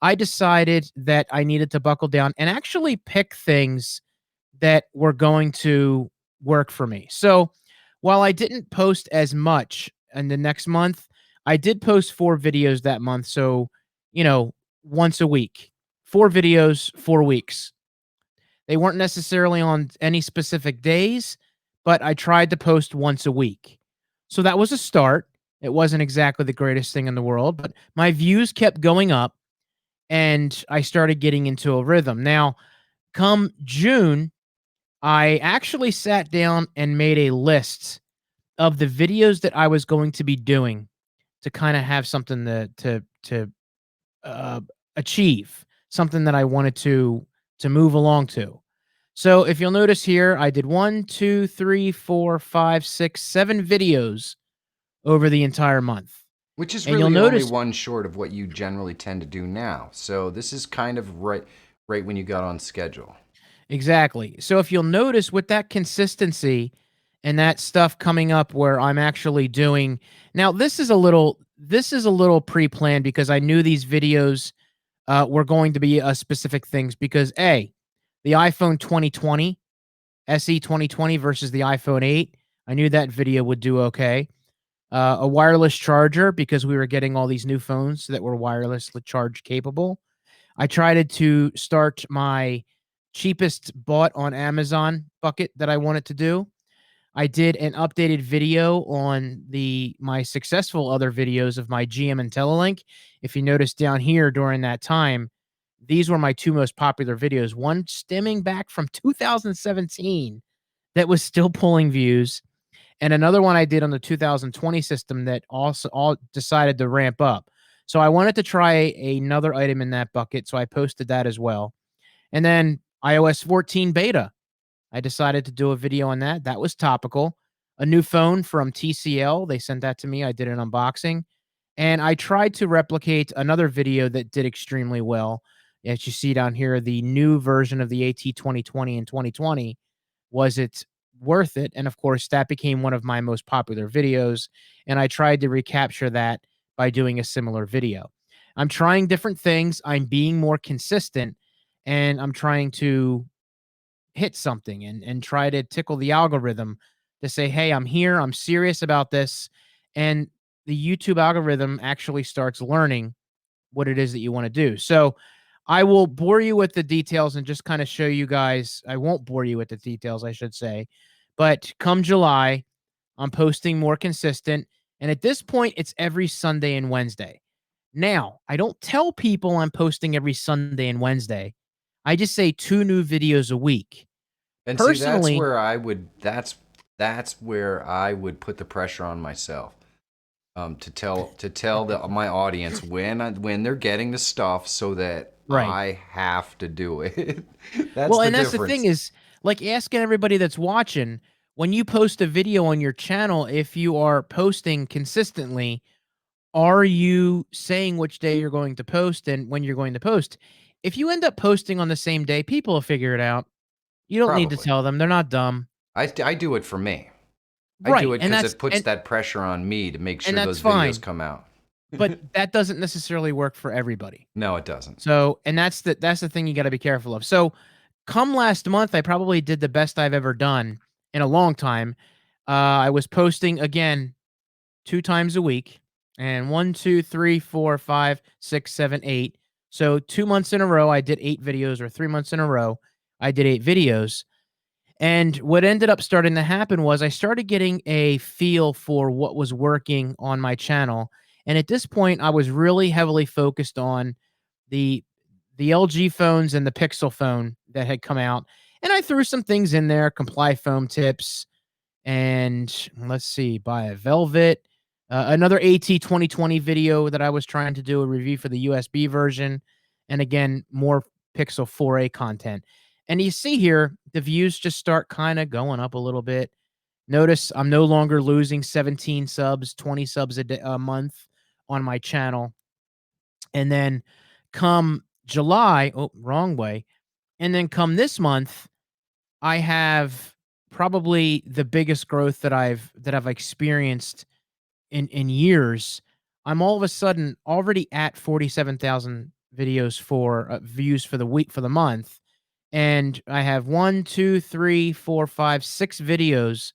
I decided that I needed to buckle down and actually pick things that were going to work for me. So while I didn't post as much in the next month, I did post 4 videos that month. So, once a week, 4 videos, 4 weeks. They weren't necessarily on any specific days, but I tried to post once a week. So that was a start. It wasn't exactly the greatest thing in the world, but my views kept going up and I started getting into a rhythm. Now, come June, I actually sat down and made a list of the videos that I was going to be doing to kind of have something to uh, achieve, something that I wanted to move along to. So if you'll notice here, I did 1, 2, 3, 4, 5, 6, 7 videos over the entire month. Which is And really you'll only notice one short of what you generally tend to do now. So this is kind of right when you got on schedule. exactly. So if you'll notice with that consistency and that stuff coming up where I'm actually doing now, this is a little pre-planned because I knew these videos were going to be specific things because the iPhone 2020 SE 2020 versus the iPhone 8, I knew that video would do okay. A wireless charger because we were getting all these new phones that were wirelessly charge capable. I tried to start my cheapest bought on Amazon bucket that I wanted to do. I did an updated video on my successful other videos of my GM and Telelink. If you notice down here during that time, these were my 2 most popular videos. One stemming back from 2017 that was still pulling views, and another one I did on the 2020 system that also all decided to ramp up. So I wanted to try another item in that bucket, so I posted that as well. And then iOS 14 beta. I decided to do a video on that. That was topical. A new phone from TCL. They sent that to me. I did an unboxing. And I tried to replicate another video that did extremely well. As you see down here, the new version of the AT 2020 and 2020. Was it worth it? And of course, that became one of my most popular videos. And I tried to recapture that by doing a similar video. I'm trying different things. I'm being more consistent. And I'm trying to hit something and try to tickle the algorithm to say, hey, I'm here, I'm serious about this. And the YouTube algorithm actually starts learning what it is that you want to do. So I will bore you with the details and just kind of show you guys. I won't bore you with the details, I should say. But come July, I'm posting more consistent. And at this point, it's every Sunday and Wednesday. Now, I don't tell people I'm posting every Sunday and Wednesday. I just say 2 new videos a week. And Personally, see, that's where I would put the pressure on myself. To tell my audience when they're getting the stuff so that right. I have to do it. That's the thing is, like asking everybody that's watching, when you post a video on your channel, if you are posting consistently, are you saying which day you're going to post and when you're going to post? If you end up posting on the same day, people will figure it out. You don't need to Probably. tell them. They're not dumb. I do it for me. Right. I do it and because it puts that pressure on me to make sure those videos come out. But that doesn't necessarily work for everybody. No, it doesn't. So, and that's the thing you got to be careful of. So, come last month, I probably did the best I've ever done in a long time. I was posting again 2 times a week, and 1, 2, 3, 4, 5, 6, 7, 8. So 2 months in a row, I did 8 videos, or 3 months in a row, I did 8 videos. And what ended up starting to happen was I started getting a feel for what was working on my channel. And at this point, I was really heavily focused on the LG phones and the Pixel phone that had come out. And I threw some things in there, Comply foam tips, and let's see, buy a Velvet. Another AT 2020 video that I was trying to do a review for the USB version. And again, more Pixel 4a content. And you see here, the views just start kind of going up a little bit. Notice I'm no longer losing 17 subs, 20 subs a month on my channel. And then come July, oh, wrong way. And then come this month, I have probably the biggest growth that I've experienced in years. I'm all of a sudden already at 47,000 videos for views for the week for the month, and I have 1, 2, 3, 4, 5, 6 videos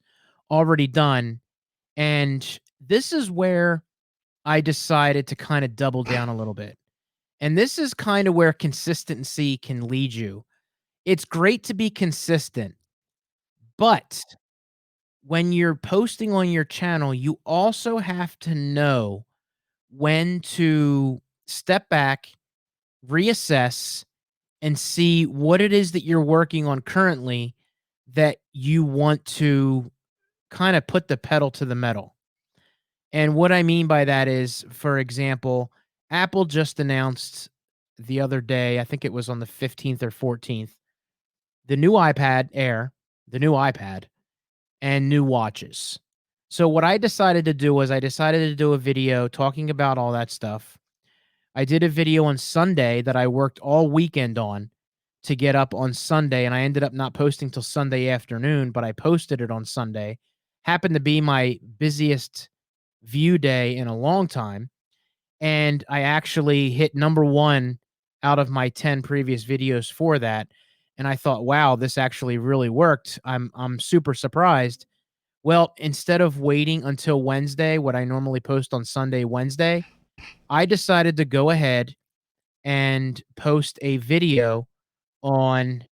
already done. And this is where I decided to kind of double down a little bit. And this is kind of where consistency can lead you. It's great to be consistent, but when you're posting on your channel, you also have to know when to step back, reassess, and see what it is that you're working on currently that you want to kind of put the pedal to the metal. And what I mean by that is, for example, Apple just announced the other day, I think it was on the 15th or 14th, the new iPad Air, the new iPad, and new watches. So what I decided to do was I decided to do a video talking about all that stuff. I did a video on Sunday that I worked all weekend on to get up on Sunday, and I ended up not posting till Sunday afternoon, but I posted it on Sunday. Happened to be my busiest view day in a long time, and I actually hit #1 out of my 10 previous videos for that. And I thought, wow, this actually really worked. I'm super surprised. Well, instead of waiting until Wednesday, what I normally post on Sunday, Wednesday, I decided to go ahead and post a video on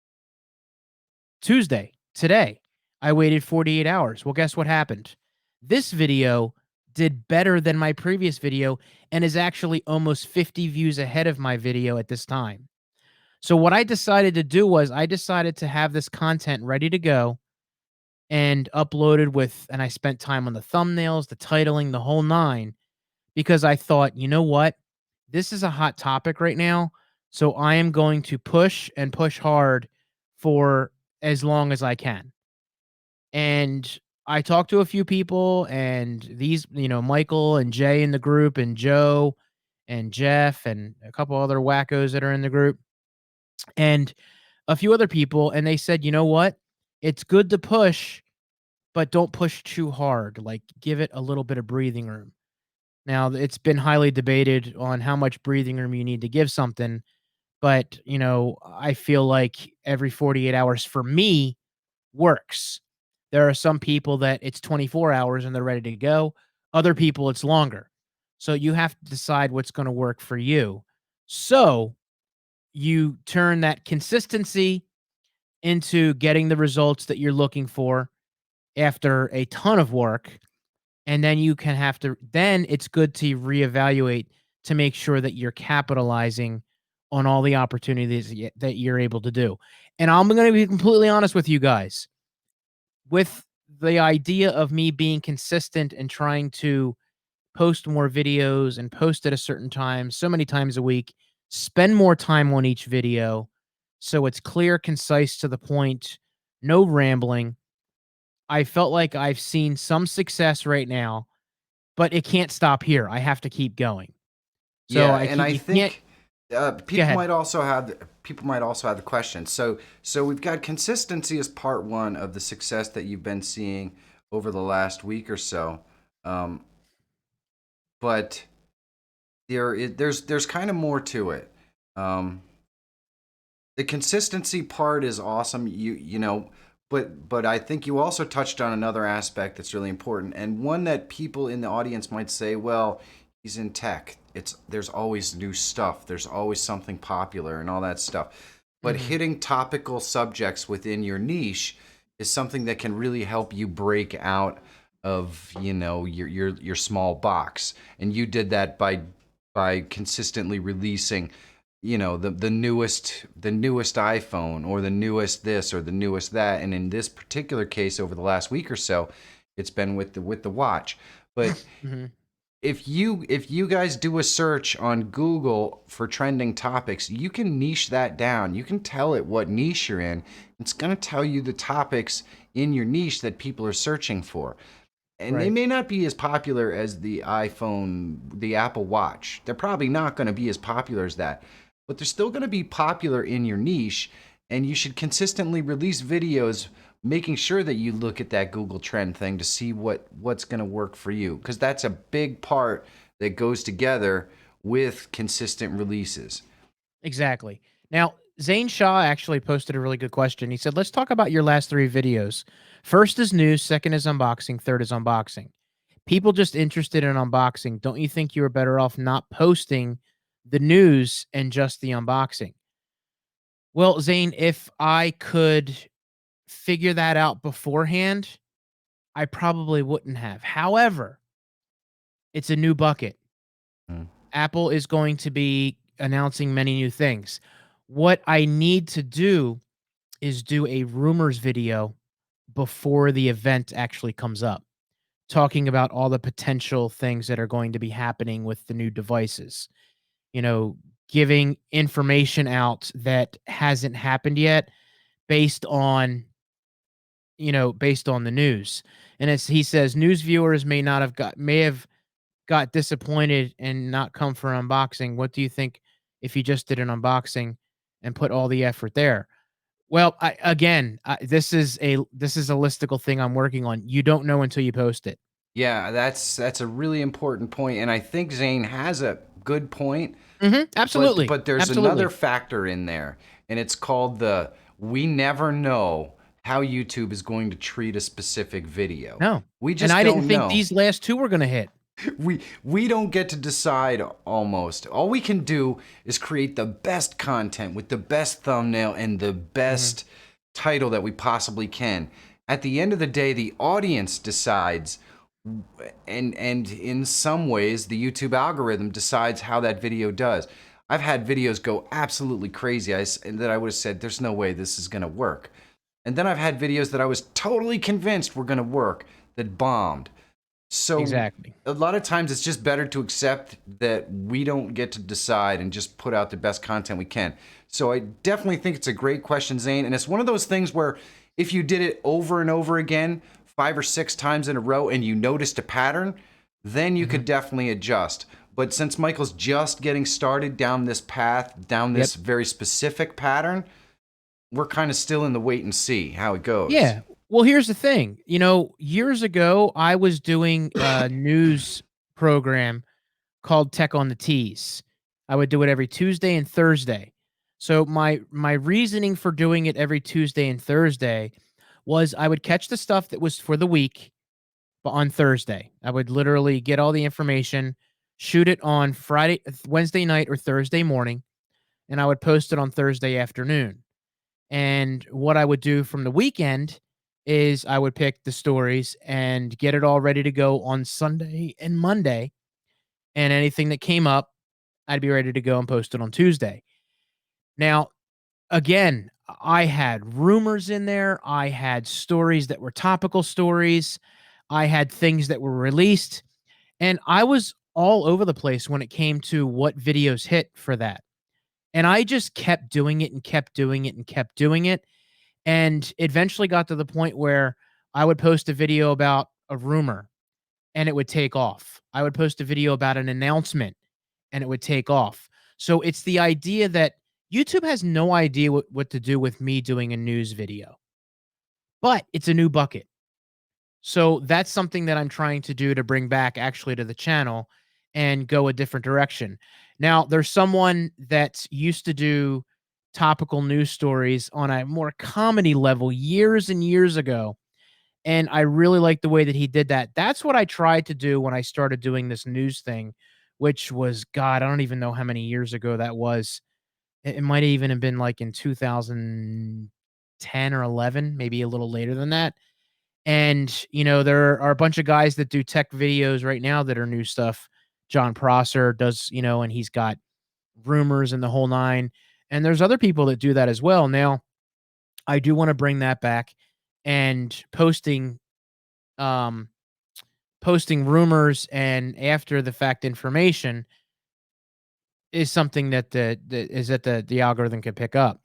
Tuesday, today. I waited 48 hours. Well, guess what happened? This video did better than my previous video and is actually almost 50 views ahead of my video at this time. So what I decided to do was I decided to have this content ready to go and uploaded with, and I spent time on the thumbnails, the titling, the whole nine, because I thought, you know what? This is a hot topic right now. So I am going to push and push hard for as long as I can. And I talked to a few people, and these, Michael and Jay in the group, and Joe and Jeff, and a couple other wackos that are in the group, and a few other people. And they said, you know what? It's good to push, but don't push too hard. Like, give it a little bit of breathing room. Now, it's been highly debated on how much breathing room you need to give something, but, I feel like every 48 hours for me works. There are some people that it's 24 hours and they're ready to go. Other people, it's longer. So you have to decide what's going to work for you. So you turn that consistency into getting the results that you're looking for after a ton of work. And then then it's good to reevaluate to make sure that you're capitalizing on all the opportunities that you're able to do. And I'm going to be completely honest with you guys. With the idea of me being consistent and trying to post more videos and post at a certain time, so many times a week, spend more time on each video so it's clear, concise, to the point, no rambling. I felt like I've seen some success right now, but it can't stop here. I have to keep going. So Yeah, I and I you can't think go people ahead. might also have the question. So we've got consistency as part one of the success that you've been seeing over the last week or so, but there's kind of more to it. The consistency part is awesome. But I think you also touched on another aspect that's really important, and one that people in the audience might say, well, he's in tech. There's always new stuff. There's always something popular and all that stuff. But hitting topical subjects within your niche is something that can really help you break out of, your small box. And you did that by consistently releasing, the newest iPhone, or the newest this or the newest that. And in this particular case, over the last week or so, it's been with the watch. But if you guys do a search on Google for trending topics, you can niche that down. You can tell it what niche you're in. It's going to tell you the topics in your niche that people are searching for. And they Right. may not be as popular as the iPhone, the Apple Watch. They're probably not going to be as popular as that. But they're still going to be popular in your niche, and you should consistently release videos making sure that you look at that Google Trend thing to see what's going to work for you, because that's a big part that goes together with consistent releases. Exactly. Now, Zane Shaw actually posted a really good question. He said, let's talk about your last 3 videos. First is news, second is unboxing, third is unboxing. People just interested in unboxing. Don't you think you were better off not posting the news and just the unboxing? Well, Zane, if I could figure that out beforehand, I probably wouldn't have. However, it's a new bucket. Mm. Apple is going to be announcing many new things. What I need to do is do a rumors video before the event actually comes up, talking about all the potential things that are going to be happening with the new devices. You know, giving information out that hasn't happened yet based on, based on the news. And as he says, news viewers may have got disappointed and not come for an unboxing. What do you think if you just did an unboxing and put all the effort there? Well, this is a listicle thing I'm working on. You don't know until you post it. Yeah, that's a really important point, and I think Zane has a good point. Absolutely. But there's another Absolutely. factor in there, and it's called we never know how YouTube is going to treat a specific video. No. We And just I didn't don't think know. these last 2 were gonna hit. We don't get to decide almost. All we can do is create the best content with the best thumbnail and the best title that we possibly can. At the end of the day, the audience decides, and in some ways the YouTube algorithm decides how that video does. I've had videos go absolutely crazy that I would have said there's no way this is going to work. And then I've had videos that I was totally convinced were going to work that bombed. So Exactly. a lot of times it's just better to accept that we don't get to decide and just put out the best content we can. So I definitely think it's a great question, Zane. And it's one of those things where if you did it over and over again, 5 or 6 times in a row, and you noticed a pattern, then you could definitely adjust. But since Michael's just getting started down this path, down this very specific pattern, we're kind of still in the wait and see how it goes. Yeah. Well, here's the thing. Years ago, I was doing a news program called Tech on the Tees. I would do it every Tuesday and Thursday. So my reasoning for doing it every Tuesday and Thursday was I would catch the stuff that was for the week, but on Thursday. I would literally get all the information, shoot it on Wednesday night or Thursday morning, and I would post it on Thursday afternoon. And what I would do from the weekend is I would pick the stories and get it all ready to go on Sunday and Monday. And anything that came up, I'd be ready to go and post it on Tuesday. Now, again, I had rumors in there. I had stories that were topical stories. I had things that were released. And I was all over the place when it came to what videos hit for that. And I just kept doing it and kept doing it and kept doing it. And eventually got to the point where I would post a video about a rumor and it would take off. I would post a video about an announcement and it would take off. So it's the idea that YouTube has no idea what to do with me doing a news video, but it's a new bucket. So that's something that I'm trying to do to bring back actually to the channel and go a different direction. Now, there's someone that used to do topical news stories on a more comedy level years and years ago. And I really like the way that he did that. That's what I tried to do when I started doing this news thing, which was, God, I don't even know how many years ago that was. It might even have been like in 2010 or 11, maybe a little later than that. And, there are a bunch of guys that do tech videos right now that are new stuff. John Prosser does, and he's got rumors and the whole nine. And there's other people that do that as well. Now, I do want to bring that back and posting posting rumors and after the fact information is something that the algorithm can pick up.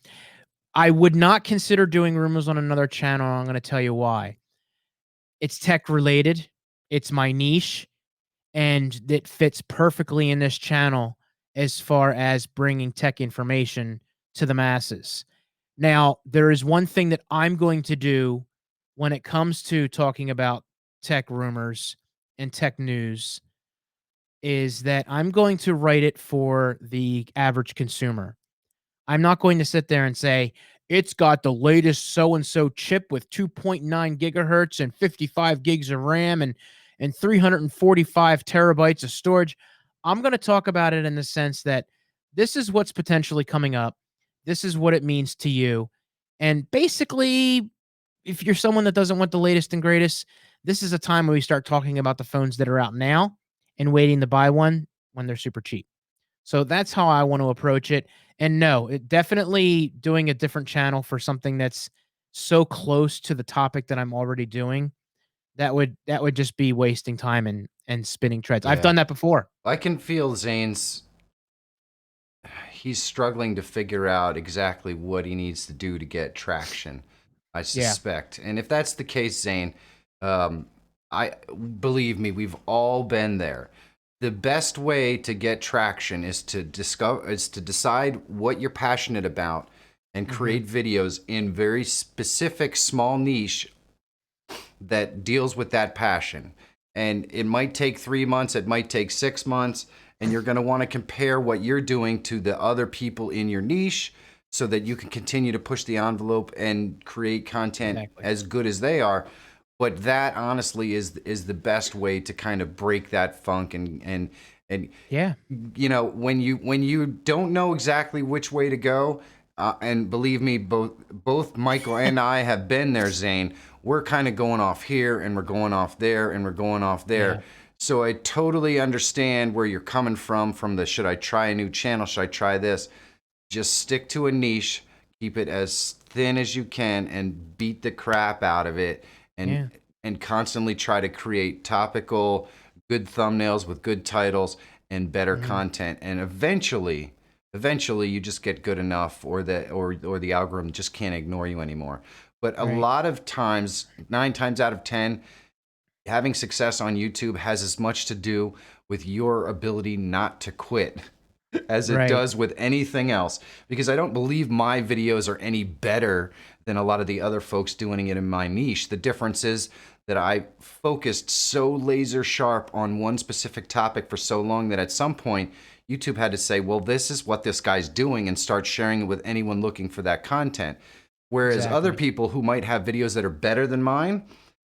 I would not consider doing rumors on another channel. I'm going to tell you why. It's tech related. It's my niche, and it fits perfectly in this channel as far as bringing tech information to the masses. Now, there is one thing that I'm going to do when it comes to talking about tech rumors and tech news is that I'm going to write it for the average consumer. I'm not going to sit there and say, it's got the latest so-and-so chip with 2.9 gigahertz and 55 gigs of RAM and 345 terabytes of storage. I'm going to talk about it in the sense that this is what's potentially coming up. This is what it means to you. And basically, if you're someone that doesn't want the latest and greatest, this is a time where we start talking about the phones that are out now and waiting to buy one when they're super cheap. So that's how I want to approach it. And no, it definitely doing a different channel for something that's so close to the topic that I'm already doing, that would just be wasting time and spinning treads. I've Yeah. done that before. I can feel he's struggling to figure out exactly what he needs to do to get traction, I suspect. And if that's the case, Zane, I believe me, we've all been there. The best way to get traction is to decide what you're passionate about and create videos in very specific small niche that deals with that passion. And it might take 3 months, it might take 6 months, and you're going to want to compare what you're doing to the other people in your niche so that you can continue to push the envelope and create content as good as they are. But that honestly is the best way to kind of break that funk and Yeah. you know, when you don't know exactly which way to go, and believe me, both Michael and I have been there, Zane. We're kind of going off here and we're going off there and we're going off there. Yeah. So I totally understand where you're coming from the should I try a new channel, should I try this? Just stick to a niche, keep it as thin as you can and beat the crap out of it. And constantly try to create topical, good thumbnails with good titles and better content. And eventually you just get good enough, or the algorithm just can't ignore you anymore. But a lot of times, 9 times out of 10, having success on YouTube has as much to do with your ability not to quit as it does with anything else. Because I don't believe my videos are any better than a lot of the other folks doing it in my niche. The difference is that I focused so laser sharp on one specific topic for so long that at some point YouTube had to say, well, this is what this guy's doing, and start sharing it with anyone looking for that content. Whereas other people who might have videos that are better than mine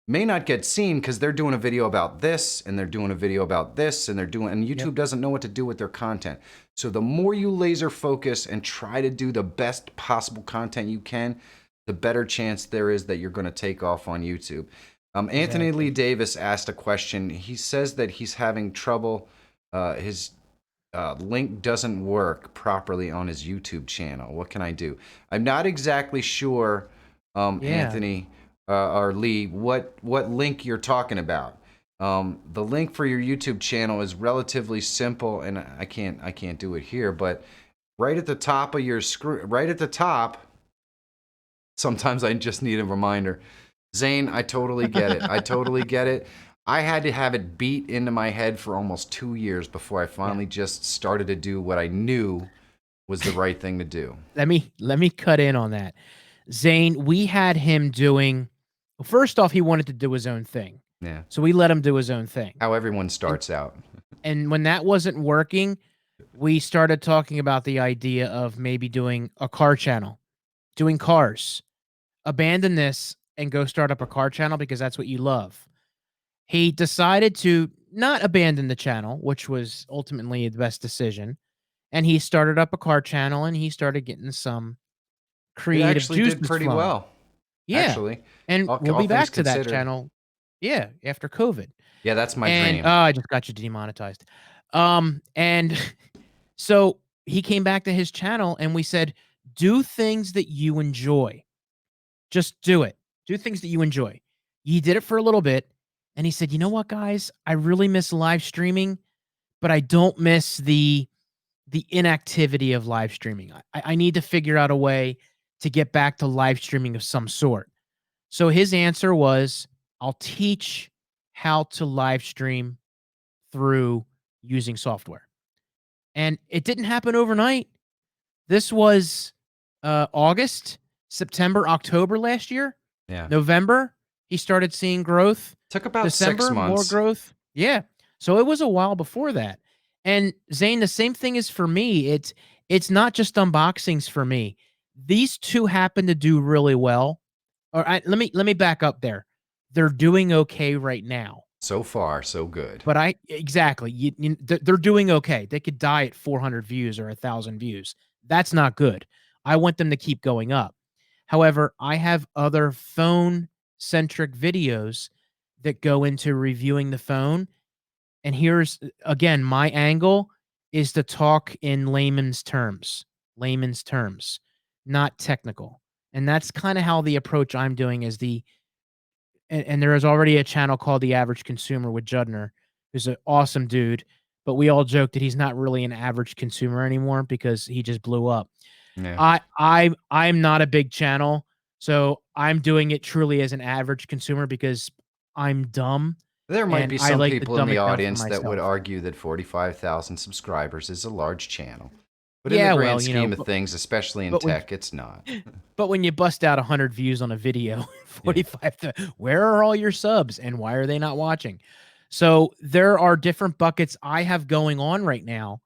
may not get seen because they're doing a video about this and they're doing a video about this and and YouTube doesn't know what to do with their content. So the more you laser focus and try to do the best possible content you can, the better chance there is that you're going to take off on YouTube. Anthony Lee Davis asked a question. He says that he's having trouble. His link doesn't work properly on his YouTube channel. What can I do? I'm not exactly sure, Anthony or Lee, what link you're talking about. The link for your YouTube channel is relatively simple, and I can't do it here, but right at the top of your screen, right at the top. Sometimes I just need a reminder. Zane, I totally get it. I totally get it. I had to have it beat into my head for almost 2 years before I finally just started to do what I knew was the right thing to do. Let me cut in on that. Zane, we had him doing, first off, he wanted to do his own thing. Yeah. So we let him do his own thing. How everyone starts out. And when that wasn't working, we started talking about the idea of maybe doing a car channel, doing cars. Abandon this and go start up a car channel because that's what you love. He decided to not abandon the channel, which was ultimately the best decision. And he started up a car channel and he started getting some creative actually juices did pretty flowing. well. Yeah. Actually. And all we'll be back things to that considered. channel. Yeah, after COVID. Yeah, that's my And dream. I just got you demonetized. And so he came back to his channel and we said, do things that you enjoy. Just do it. Do things that you enjoy. He did it for a little bit. And he said, you know what, guys, I really miss live streaming, but I don't miss the inactivity of live streaming. I need to figure out a way to get back to live streaming of some sort. So his answer was, I'll teach how to live stream through using software. And it didn't happen overnight. This was August, September, October last year. Yeah. November, he started seeing growth. Took about December, 6 more months. growth. Yeah. So it was a while before that. And Zane, the same thing is for me. It's not just unboxings for me. These two happen to do really well. Let me back up there. They're doing okay right now. So far, so good. But exactly, they're doing okay. They could die at 400 views or 1,000 views. That's not good. I want them to keep going up. However, I have other phone-centric videos that go into reviewing the phone. And here's, again, my angle is to talk in layman's terms, not technical. And that's kind of how the approach I'm doing is and there is already a channel called The Average Consumer with Judner, who's an awesome dude. But we all joke that he's not really an average consumer anymore because he just blew up. Yeah. I'm not a big channel, so I'm doing it truly as an average consumer because I'm dumb. There might and be I some like to people in dumb the it down for audience that would myself. argue that 45,000 subscribers is a large channel. But in Yeah, the grand well, you know, scheme of things, especially in but when- tech, it's not. But when you bust out 100 views on a video, 45, where are all your subs and why are they not watching? So there are different buckets I have going on right now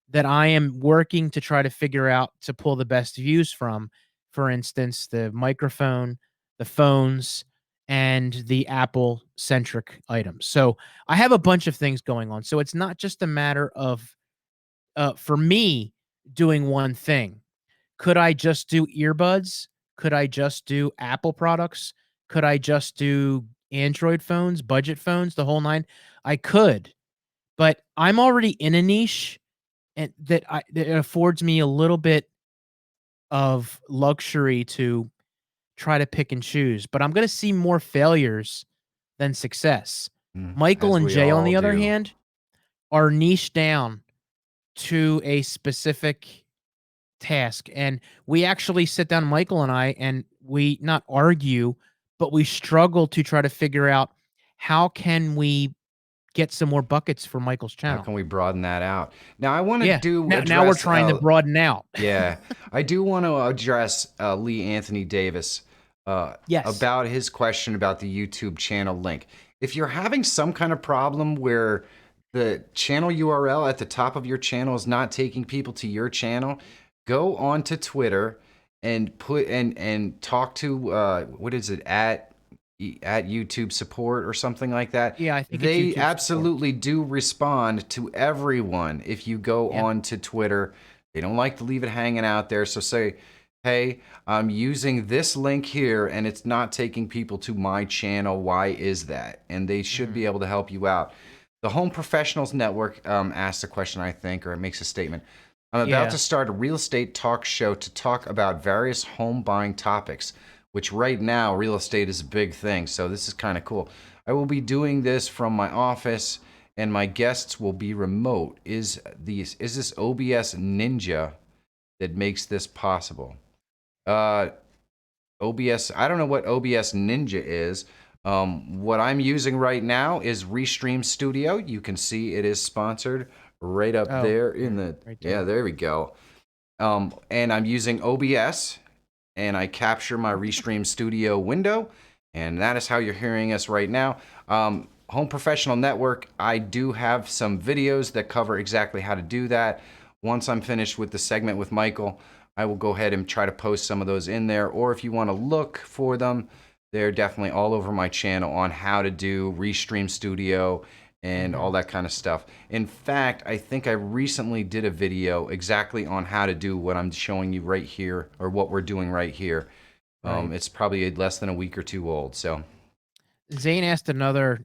that I am working to try to figure out to pull the best views from. For instance, the microphone, the phones, and the Apple centric items. So I have a bunch of things going on. So it's not just a matter of, for me, doing one thing. Could I just do earbuds? Could I just do Apple products? Could I just do Android phones, budget phones, the whole nine? I could, but I'm already in a niche and that affords me a little bit of luxury to try to pick and choose. But I'm going to see more failures than success. Michael As and we Jay, on all the other do. hand, are niche down to a specific task. And we actually sit down, Michael and I, and we not argue, but we struggle to try to figure out how can we get some more buckets for Michael's How channel. can we broaden that out? Now, I want to Now we're trying to broaden out. Yeah, I do want to address Lee Anthony Davis Yes. about his question about the YouTube channel link. If you're having some kind of problem where the channel URL at the top of your channel is not taking people to your channel, go on to Twitter and talk to what is it at YouTube support or something like that. Yeah, I think they it's YouTube absolutely do respond to everyone. If you go on to Twitter, they don't like to leave it hanging out there. So say, hey, I'm using this link here and it's not taking people to my channel. Why is that? And they should be able to help you out. The Home Professionals Network asks a question, I think, or it makes a statement. I'm about to start a real estate talk show to talk about various home buying topics, which right now real estate is a big thing. So this is kind of cool. I will be doing this from my office and my guests will be remote. Is this OBS Ninja that makes this possible? OBS, I don't know what OBS Ninja is. What I'm using right now is Restream Studio. You can see it is sponsored right up there in the, yeah, there we go. And I'm using OBS and I capture my Restream Studio window, and that is how you're hearing us right now. Home Professional Network, I do have some videos that cover exactly how to do that. Once I'm finished with the segment with Michael, I will go ahead and try to post some of those in there, or if you want to look for them, they're definitely all over my channel on how to do Restream Studio and all that kind of stuff. In fact, I think I recently did a video exactly on how to do what I'm showing you right here, or what we're doing right here. It's probably less than a week or two old. So Zane asked another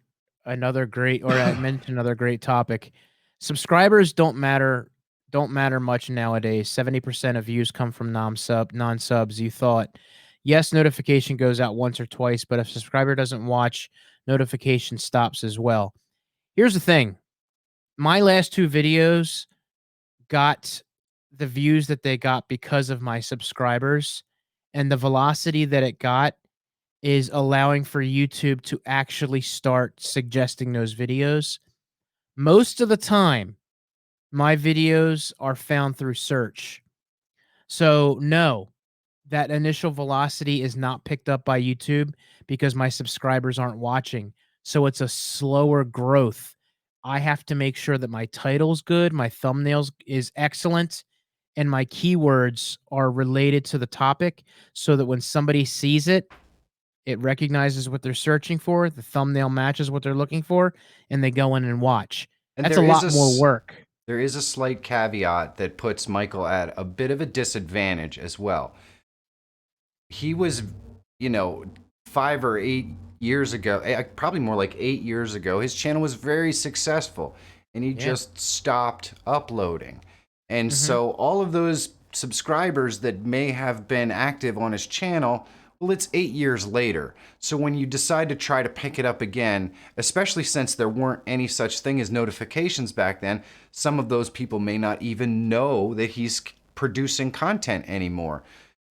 great, or I mentioned another great topic. Subscribers don't matter much nowadays. 70% of views come from non-subs. You thought, yes, notification goes out once or twice, but if a subscriber doesn't watch notification stops as well. Here's the thing. My last 2 videos got the views that they got because of my subscribers, and the velocity that it got is allowing for YouTube to actually start suggesting those videos. Most of the time, my videos are found through search. So, no, that initial velocity is not picked up by YouTube because my subscribers aren't watching. So it's a slower growth. I have to make sure that my title's good, my thumbnails is excellent, and my keywords are related to the topic so that when somebody sees it, it recognizes what they're searching for, the thumbnail matches what they're looking for, and they go in and watch. And That's a lot more work. there is a slight caveat that puts Michael at a bit of a disadvantage as well. He was, 5 or 8 years ago, probably more like 8 years ago, his channel was very successful and he just stopped uploading. And so all of those subscribers that may have been active on his channel, well, it's 8 years later. So when you decide to try to pick it up again, especially since there weren't any such thing as notifications back then, some of those people may not even know that he's producing content anymore.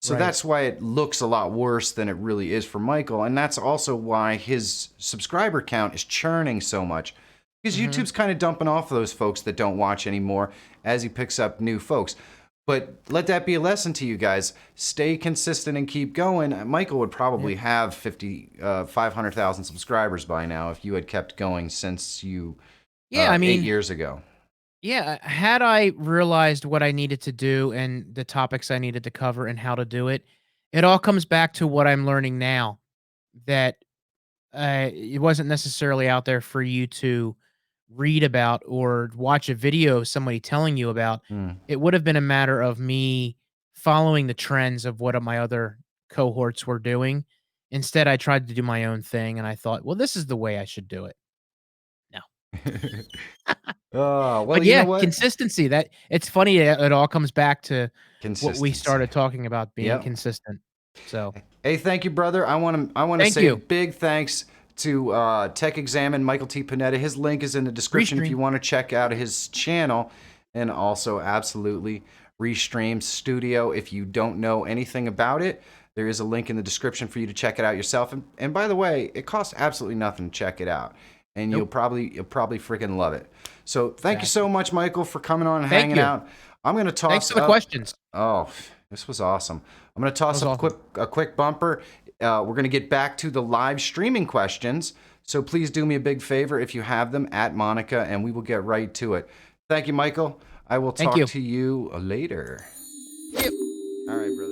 So that's why it looks a lot worse than it really is for Michael. And that's also why his subscriber count is churning so much. Because YouTube's kind of dumping off those folks that don't watch anymore as he picks up new folks. But let that be a lesson to you guys. Stay consistent and keep going. Michael would probably have 500,000 subscribers by now if you had kept going since you 8 years ago. Yeah, had I realized what I needed to do and the topics I needed to cover and how to do it, it all comes back to what I'm learning now, that it wasn't necessarily out there for you to read about or watch a video of somebody telling you about. It would have been a matter of me following the trends of what my other cohorts were doing. Instead, I tried to do my own thing, and I thought, well, this is the way I should do it. No. Oh, well, But you know yeah, what? consistency. That it's funny. It all comes back to what we Consistency. started talking about, being consistent. So, hey, thank you, brother. I want to Thank say you. a big thanks to Tech Examine, Michael T. Panetta. His link is in the description if Restream. you want to check out his channel, and also absolutely Restream Studio. If you don't know anything about it, there is a link in the description for you to check it out yourself. And by the way, it costs absolutely nothing to check it out, and you'll probably freaking love it. So thank you so much, Michael, for coming on and hanging out. I'm going to toss Thanks for the up, questions. Oh, this was awesome. I'm going to toss up a quick bumper. We're going to get back to the live streaming questions. So please do me a big favor if you have them at Monica, and we will get right to it. Thank you, Michael. I will talk to you later. Yep. All right, brother.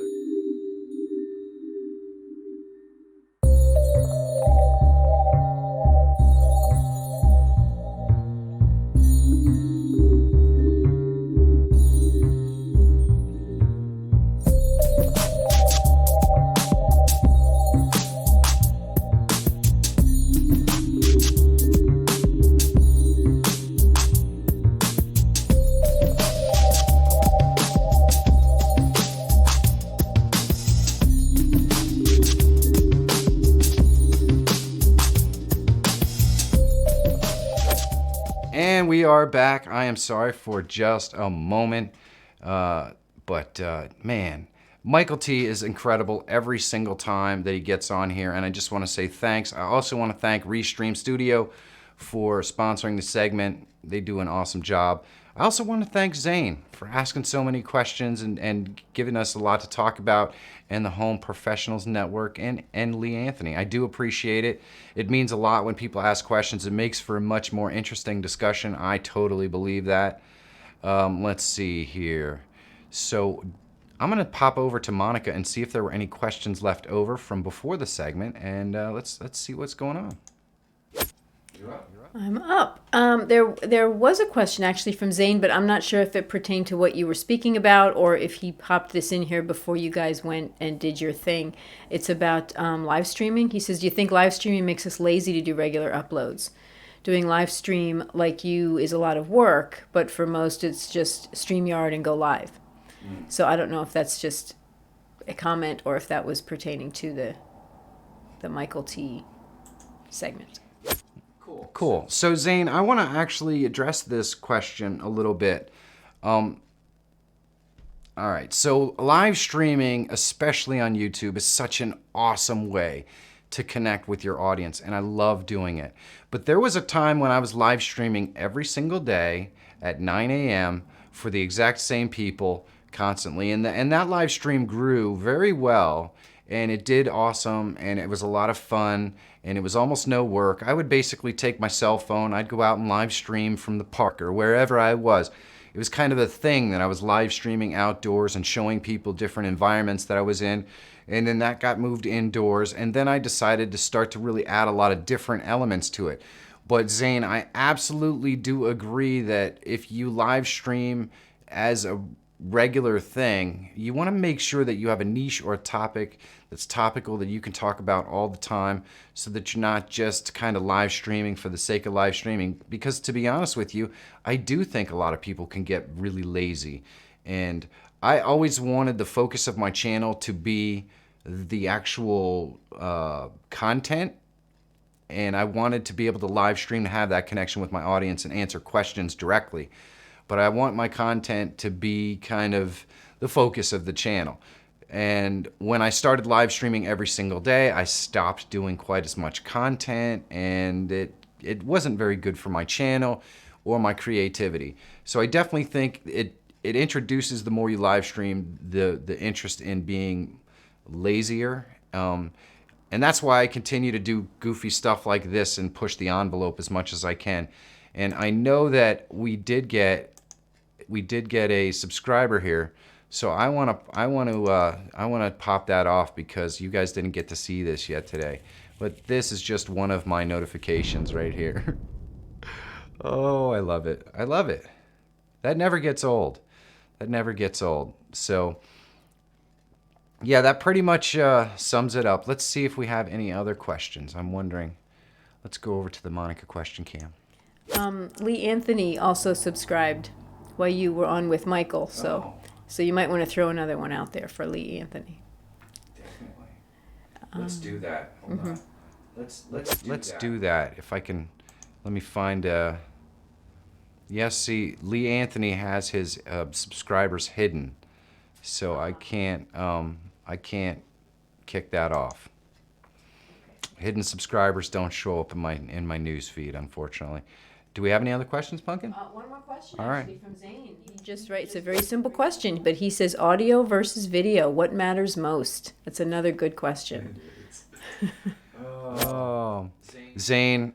And we are back. I am sorry for just a moment, but man, Michael T is incredible every single time that he gets on here, and I just want to say thanks. I also want to thank Restream Studio for sponsoring the segment. They do an awesome job. I also want to thank Zane for asking so many questions and giving us a lot to talk about, and the Home Professionals Network and Lee Anthony. I do appreciate it. It means a lot when people ask questions. It makes for a much more interesting discussion. I totally believe that. Let's see here. So I'm going to pop over to Monica and see if there were any questions left over from before the segment, and let's see what's going on. You're up. I'm up. There was a question actually from Zane, but I'm not sure if it pertained to what you were speaking about or if he popped this in here before you guys went and did your thing. It's about live streaming. He says, do you think live streaming makes us lazy to do regular uploads? Doing live stream like you is a lot of work, but for most it's just StreamYard and go live. So I don't know if that's just a comment or if that was pertaining to the Michael T segment. Cool. So Zane, I want to actually address this question a little bit. All right, so live streaming, especially on YouTube, is such an awesome way to connect with your audience, and I love doing it. But there was a time when I was live streaming every single day at 9 a.m. for the exact same people constantly, and that live stream grew very well, and it did awesome, and it was a lot of fun, and it was almost no work. I would basically take my cell phone, I'd go out and live stream from the park or wherever I was. It was kind of a thing that I was live streaming outdoors and showing people different environments that I was in. And then that got moved indoors. And then I decided to start to really add a lot of different elements to it. But Zane, I absolutely do agree that if you live stream as a regular thing, you want to make sure that you have a niche or a topic that's topical that you can talk about all the time, so that you're not just kind of live streaming for the sake of live streaming. Because to be honest with you, I do think a lot of people can get really lazy, and I always wanted the focus of my channel to be the actual content, and I wanted to be able to live stream to have that connection with my audience and answer questions directly. But I want my content to be kind of the focus of the channel. And when I started live streaming every single day, I stopped doing quite as much content, and it wasn't very good for my channel or my creativity. So I definitely think it introduces, the more you live stream, the interest in being lazier. And that's why I continue to do goofy stuff like this and push the envelope as much as I can. And I know that we did get a subscriber here, so I want to pop that off because you guys didn't get to see this yet today. But this is just one of my notifications right here. Oh, I love it. I love it. That never gets old. That never gets old. So yeah, that pretty much sums it up. Let's see if we have any other questions. I'm wondering. Let's go over to the Monica question cam. Lee Anthony also subscribed while you were on with Michael, so you might want to throw another one out there for Lee Anthony. Definitely. Let's do that. Hold on. Let's do that. If I can, let me find. Yes, see, Lee Anthony has his subscribers hidden, so I can't kick that off. Hidden subscribers don't show up in my news feed, unfortunately. Do we have any other questions, Pumpkin? One more question, All right. actually, from Zane. He just writes a very simple question, but he says audio versus video, what matters most? That's another good question. Oh, Zane,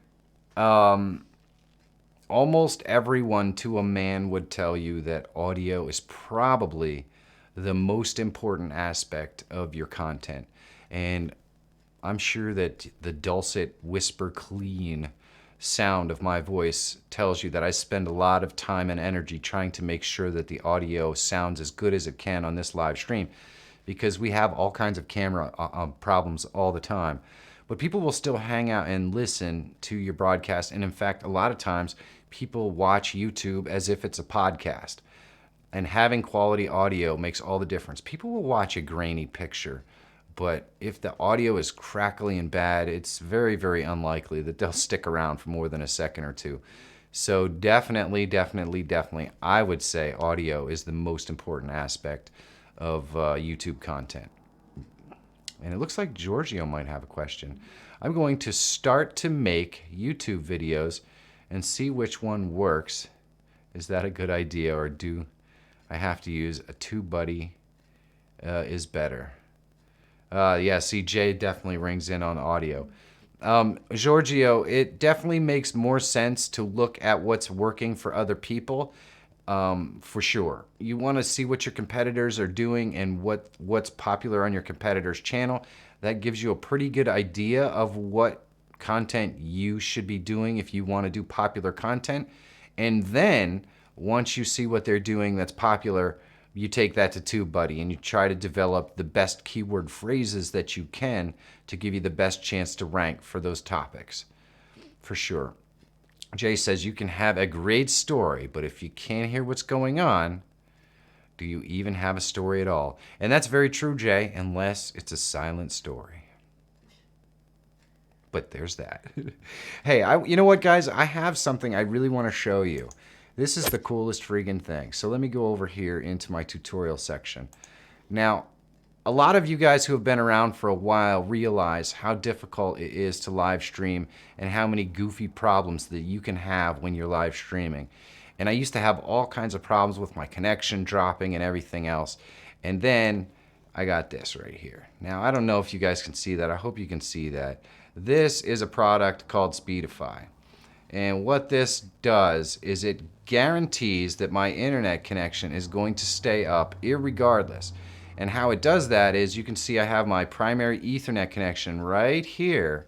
almost everyone to a man would tell you that audio is probably the most important aspect of your content. And I'm sure that the dulcet, whisper clean sound of my voice tells you that I spend a lot of time and energy trying to make sure that the audio sounds as good as it can on this live stream, because we have all kinds of camera problems all the time. But people will still hang out and listen to your broadcast, and in fact, a lot of times people watch YouTube as if it's a podcast. And having quality audio makes all the difference. People will watch a grainy picture, but if the audio is crackly and bad, it's very, very unlikely that they'll stick around for more than a second or two. So definitely, I would say audio is the most important aspect of YouTube content. And it looks like Giorgio might have a question. I'm going to start to make YouTube videos and see which one works. Is that a good idea, or do I have to use a TubeBuddy is better? Yeah, see, Jay definitely rings in on audio. Giorgio, it definitely makes more sense to look at what's working for other people, for sure. You want to see what your competitors are doing and what's popular on your competitor's channel. That gives you a pretty good idea of what content you should be doing if you want to do popular content. And then, once you see what they're doing that's popular, you take that to TubeBuddy and you try to develop the best keyword phrases that you can to give you the best chance to rank for those topics, for sure. Jay says, you can have a great story, but if you can't hear what's going on, do you even have a story at all? And that's very true, Jay, unless it's a silent story. but there's that. Hey, you know what, guys? I have something I really want to show you. This is the coolest friggin' thing. So let me go over here into my tutorial section. Now, a lot of you guys who have been around for a while realize how difficult it is to live stream and how many goofy problems that you can have when you're live streaming. And I used to have all kinds of problems with my connection dropping and everything else. And then I got this right here. Now, I don't know if you guys can see that. I hope you can see that. This is a product called Speedify. And what this does is it guarantees that my internet connection is going to stay up irregardless. And how it does that is, you can see I have my primary Ethernet connection right here.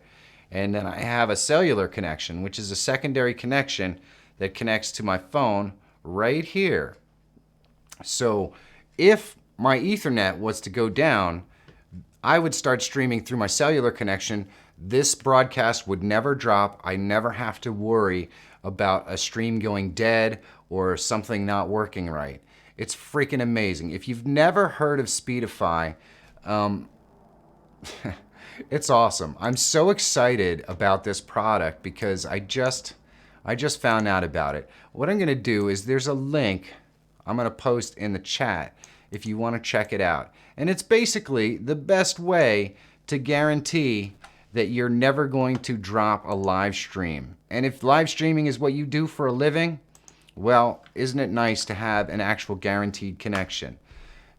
And then I have a cellular connection, which is a secondary connection that connects to my phone right here. So if my Ethernet was to go down, I would start streaming through my cellular connection. This broadcast would never drop. I never have to worry about a stream going dead or something not working right. It's freaking amazing. If you've never heard of Speedify, it's awesome. I'm so excited about this product because I just found out about it. What I'm going to do is, there's a link I'm going to post in the chat if you want to check it out. And it's basically the best way to guarantee that you're never going to drop a live stream. And if live streaming is what you do for a living, well, isn't it nice to have an actual guaranteed connection?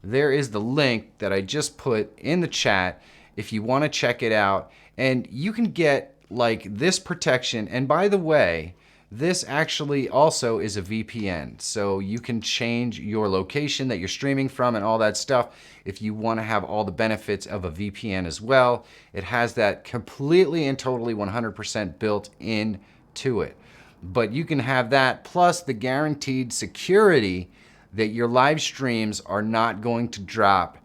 There is the link that I just put in the chat if you want to check it out. And you can get like this protection. And by the way, this actually also is a VPN, so you can change your location that you're streaming from and all that stuff if you want to have all the benefits of a VPN as well. It has that completely and totally 100% built into it. But you can have that plus the guaranteed security that your live streams are not going to drop.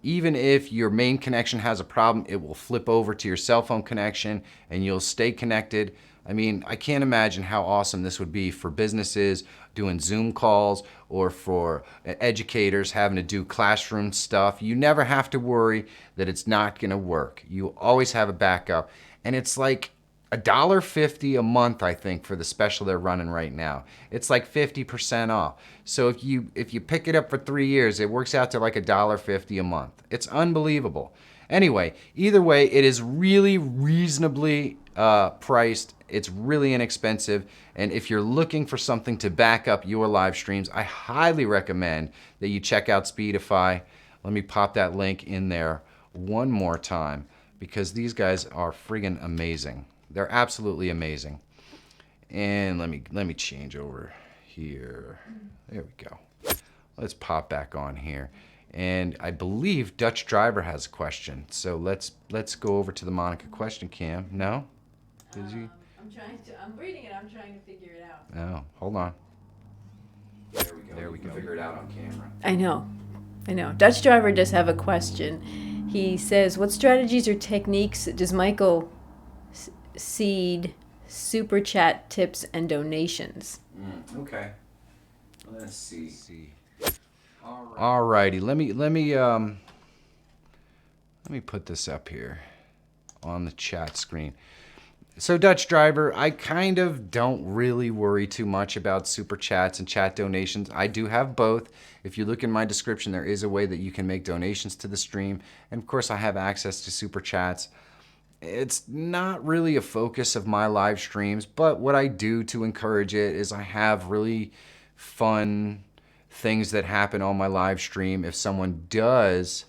Even if your main connection has a problem, it will flip over to your cell phone connection and you'll stay connected. I mean, I can't imagine how awesome this would be for businesses doing Zoom calls, or for educators having to do classroom stuff. You never have to worry that it's not going to work. You always have a backup. And it's like $1.50 a month, I think, for the special they're running right now. It's like 50% off. So if you pick it up for 3 years, it works out to like $1.50 a month. It's unbelievable. Anyway, either way, it is really reasonably priced. It's really inexpensive. And if you're looking for something to back up your live streams, I highly recommend that you check out Speedify. Let me pop that link in there one more time, because these guys are friggin' amazing. They're absolutely amazing. And let me change over here. There we go. Let's pop back on here. And I believe Dutch Driver has a question. So let's go over to the Monica question cam. No? Did you? I'm reading it. I'm trying to figure it out. Oh, hold on. There we go. Figure it out on camera. I know. Dutch Driver does have a question. He says, what strategies or techniques does Michael seed super chat tips and donations? Okay. Let's see. Alrighty. Let me put this up here on the chat screen. So Dutch Driver, I kind of don't really worry too much about super chats and chat donations. I do have both. If you look in my description, there is a way that you can make donations to the stream. And of course, I have access to super chats. It's not really a focus of my live streams, but what I do to encourage it is I have really fun things that happen on my live stream. If someone does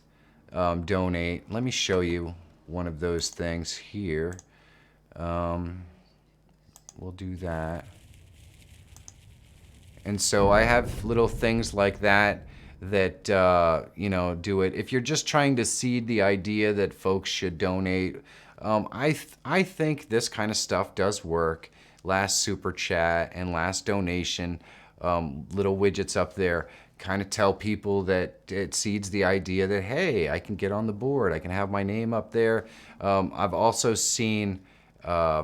donate, let me show you one of those things here. We'll do that. And so I have little things like that do it. If you're just trying to seed the idea that folks should donate, I think this kind of stuff does work. Last super chat and last donation, little widgets up there kind of tell people that it seeds the idea that, hey, I can get on the board. I can have my name up there. I've also seen a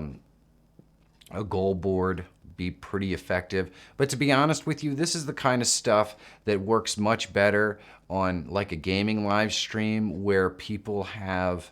goal board be pretty effective. But to be honest with you, this is the kind of stuff that works much better on like a gaming live stream where people have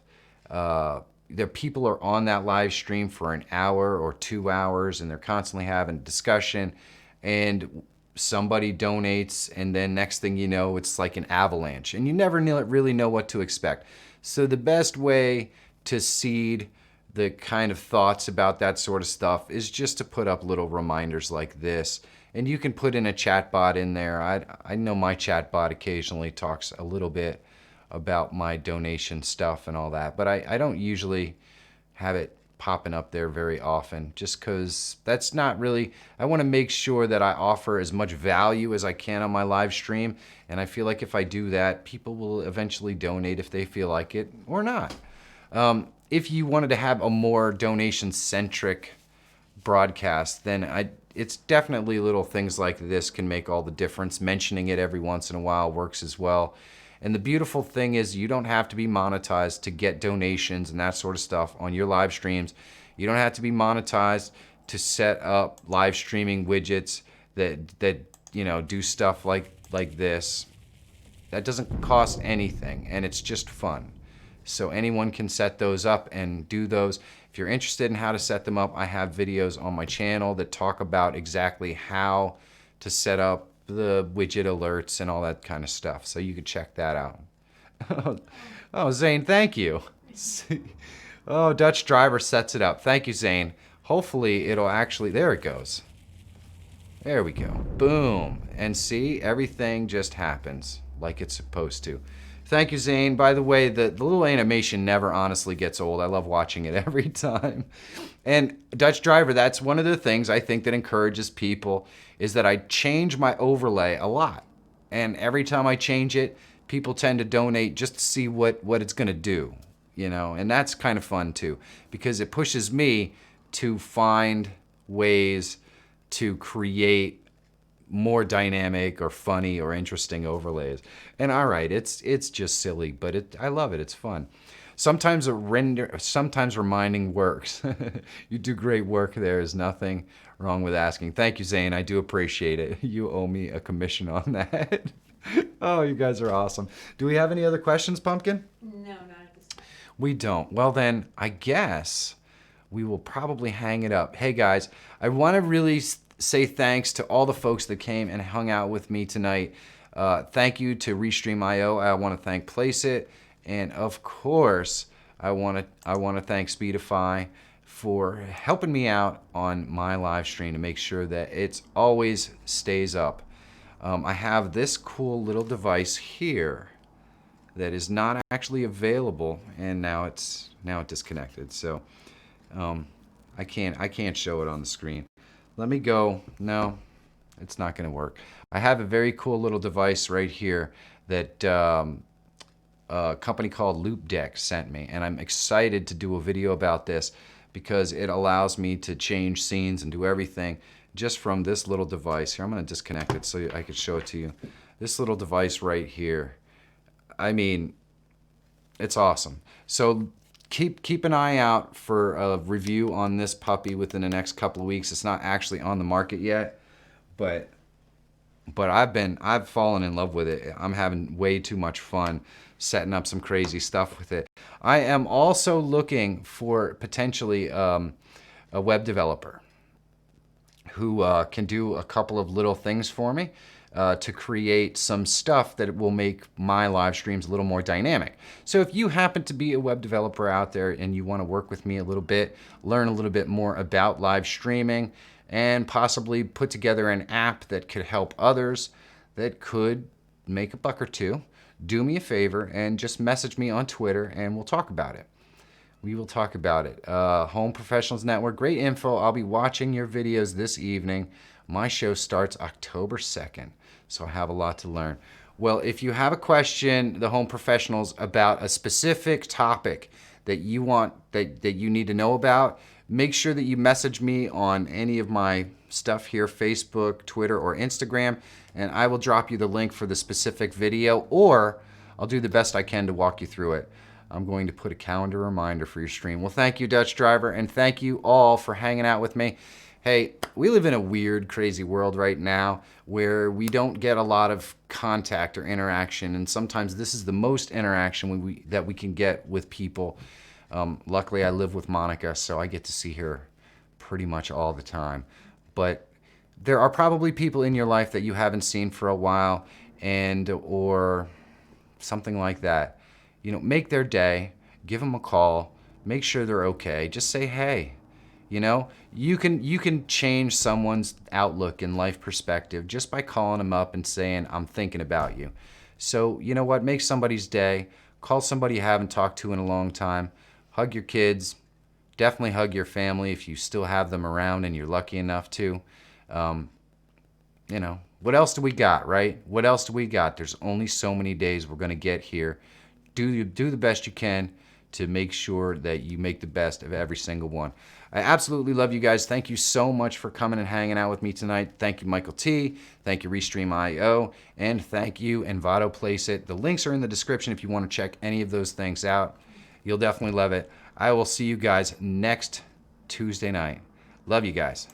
the people are on that live stream for an hour or 2 hours, and they're constantly having discussion, and somebody donates, and then next thing you know, it's like an avalanche, and you never really know what to expect. So the best way to seed the kind of thoughts about that sort of stuff is just to put up little reminders like this. And you can put in a chat bot in there. I know my chat bot occasionally talks a little bit about my donation stuff and all that, but I don't usually have it popping up there very often, just because that's not really, I want to make sure that I offer as much value as I can on my live stream, and I feel like if I do that, people will eventually donate if they feel like it or not. If you wanted to have a more donation-centric broadcast, then it's definitely little things like this can make all the difference. Mentioning it every once in a while works as well. And the beautiful thing is you don't have to be monetized to get donations and that sort of stuff on your live streams. You don't have to be monetized to set up live streaming widgets that do stuff like this. That doesn't cost anything, and it's just fun. So anyone can set those up and do those. If you're interested in how to set them up, I have videos on my channel that talk about exactly how to set up the widget alerts and all that kind of stuff. So you could check that out. Oh, Zane, thank you. Oh, Dutch Driver sets it up. Thank you, Zane. Hopefully it'll actually, there it goes. There we go. Boom. And see, everything just happens like it's supposed to. Thank you, Zane. By the way, the little animation never honestly gets old. I love watching it every time. And Dutch Driver, that's one of the things I think that encourages people, is that I change my overlay a lot. And every time I change it, people tend to donate just to see what it's going to do, and that's kind of fun too, because it pushes me to find ways to create more dynamic or funny or interesting overlays. And all right, it's just silly, but I love it. It's fun. Sometimes reminding works. You do great work. There is nothing wrong with asking. Thank you, Zane. I do appreciate it. You owe me a commission on that. Oh, you guys are awesome. Do we have any other questions, Pumpkin? No, not at this time. We don't. Well, then I guess we will probably hang it up. Hey, guys, I want to really say thanks to all the folks that came and hung out with me tonight. Thank you to Restream.io. I want to thank Placeit, and of course, I want to thank Speedify for helping me out on my live stream to make sure that it always stays up. I have this cool little device here that is not actually available, and now it disconnected. So I can't show it on the screen. Let me go. No, it's not going to work. I have a very cool little device right here that a company called LoopDeck sent me, and I'm excited to do a video about this because it allows me to change scenes and do everything just from this little device here. I'm going to disconnect it so I could show it to you. This little device right here. I mean, it's awesome. So keep an eye out for a review on this puppy within the next couple of weeks. It's not actually on the market yet, but I've fallen in love with it. I'm having way too much fun setting up some crazy stuff with it. I am also looking for potentially a web developer who can do a couple of little things for me to create some stuff that will make my live streams a little more dynamic. So if you happen to be a web developer out there and you want to work with me a little bit, learn a little bit more about live streaming, and possibly put together an app that could help others, that could make a buck or two, do me a favor and just message me on Twitter and we'll talk about it. We will talk about it. Home Professionals Network, great info. I'll be watching your videos this evening. My show starts October 2nd, so I have a lot to learn. Well, if you have a question, the Home Professionals, about a specific topic that you want, that you need to know about, make sure that you message me on any of my stuff here, Facebook, Twitter, or Instagram, and I will drop you the link for the specific video, or I'll do the best I can to walk you through it. I'm going to put a calendar reminder for your stream. Well, thank you, Dutch Driver, and thank you all for hanging out with me. Hey, we live in a weird, crazy world right now where we don't get a lot of contact or interaction, and sometimes this is the most interaction that we can get with people Luckily, I live with Monica, so I get to see her pretty much all the time. But there are probably people in your life that you haven't seen for a while, or something like that. You know, make their day, give them a call, make sure they're okay. Just say, hey. You know, you can change someone's outlook and life perspective just by calling them up and saying, I'm thinking about you. So, you know what? Make somebody's day. Call somebody you haven't talked to in a long time. Hug your kids. Definitely hug your family if you still have them around and you're lucky enough to. You know, what else do we got, right? What else do we got? There's only so many days we're going to get here. Do the best you can to make sure that you make the best of every single one. I absolutely love you guys. Thank you so much for coming and hanging out with me tonight. Thank you, Michael T. Thank you, Restream.io. And thank you, Envato Placeit. The links are in the description if you want to check any of those things out. You'll definitely love it. I will see you guys next Tuesday night. Love you guys.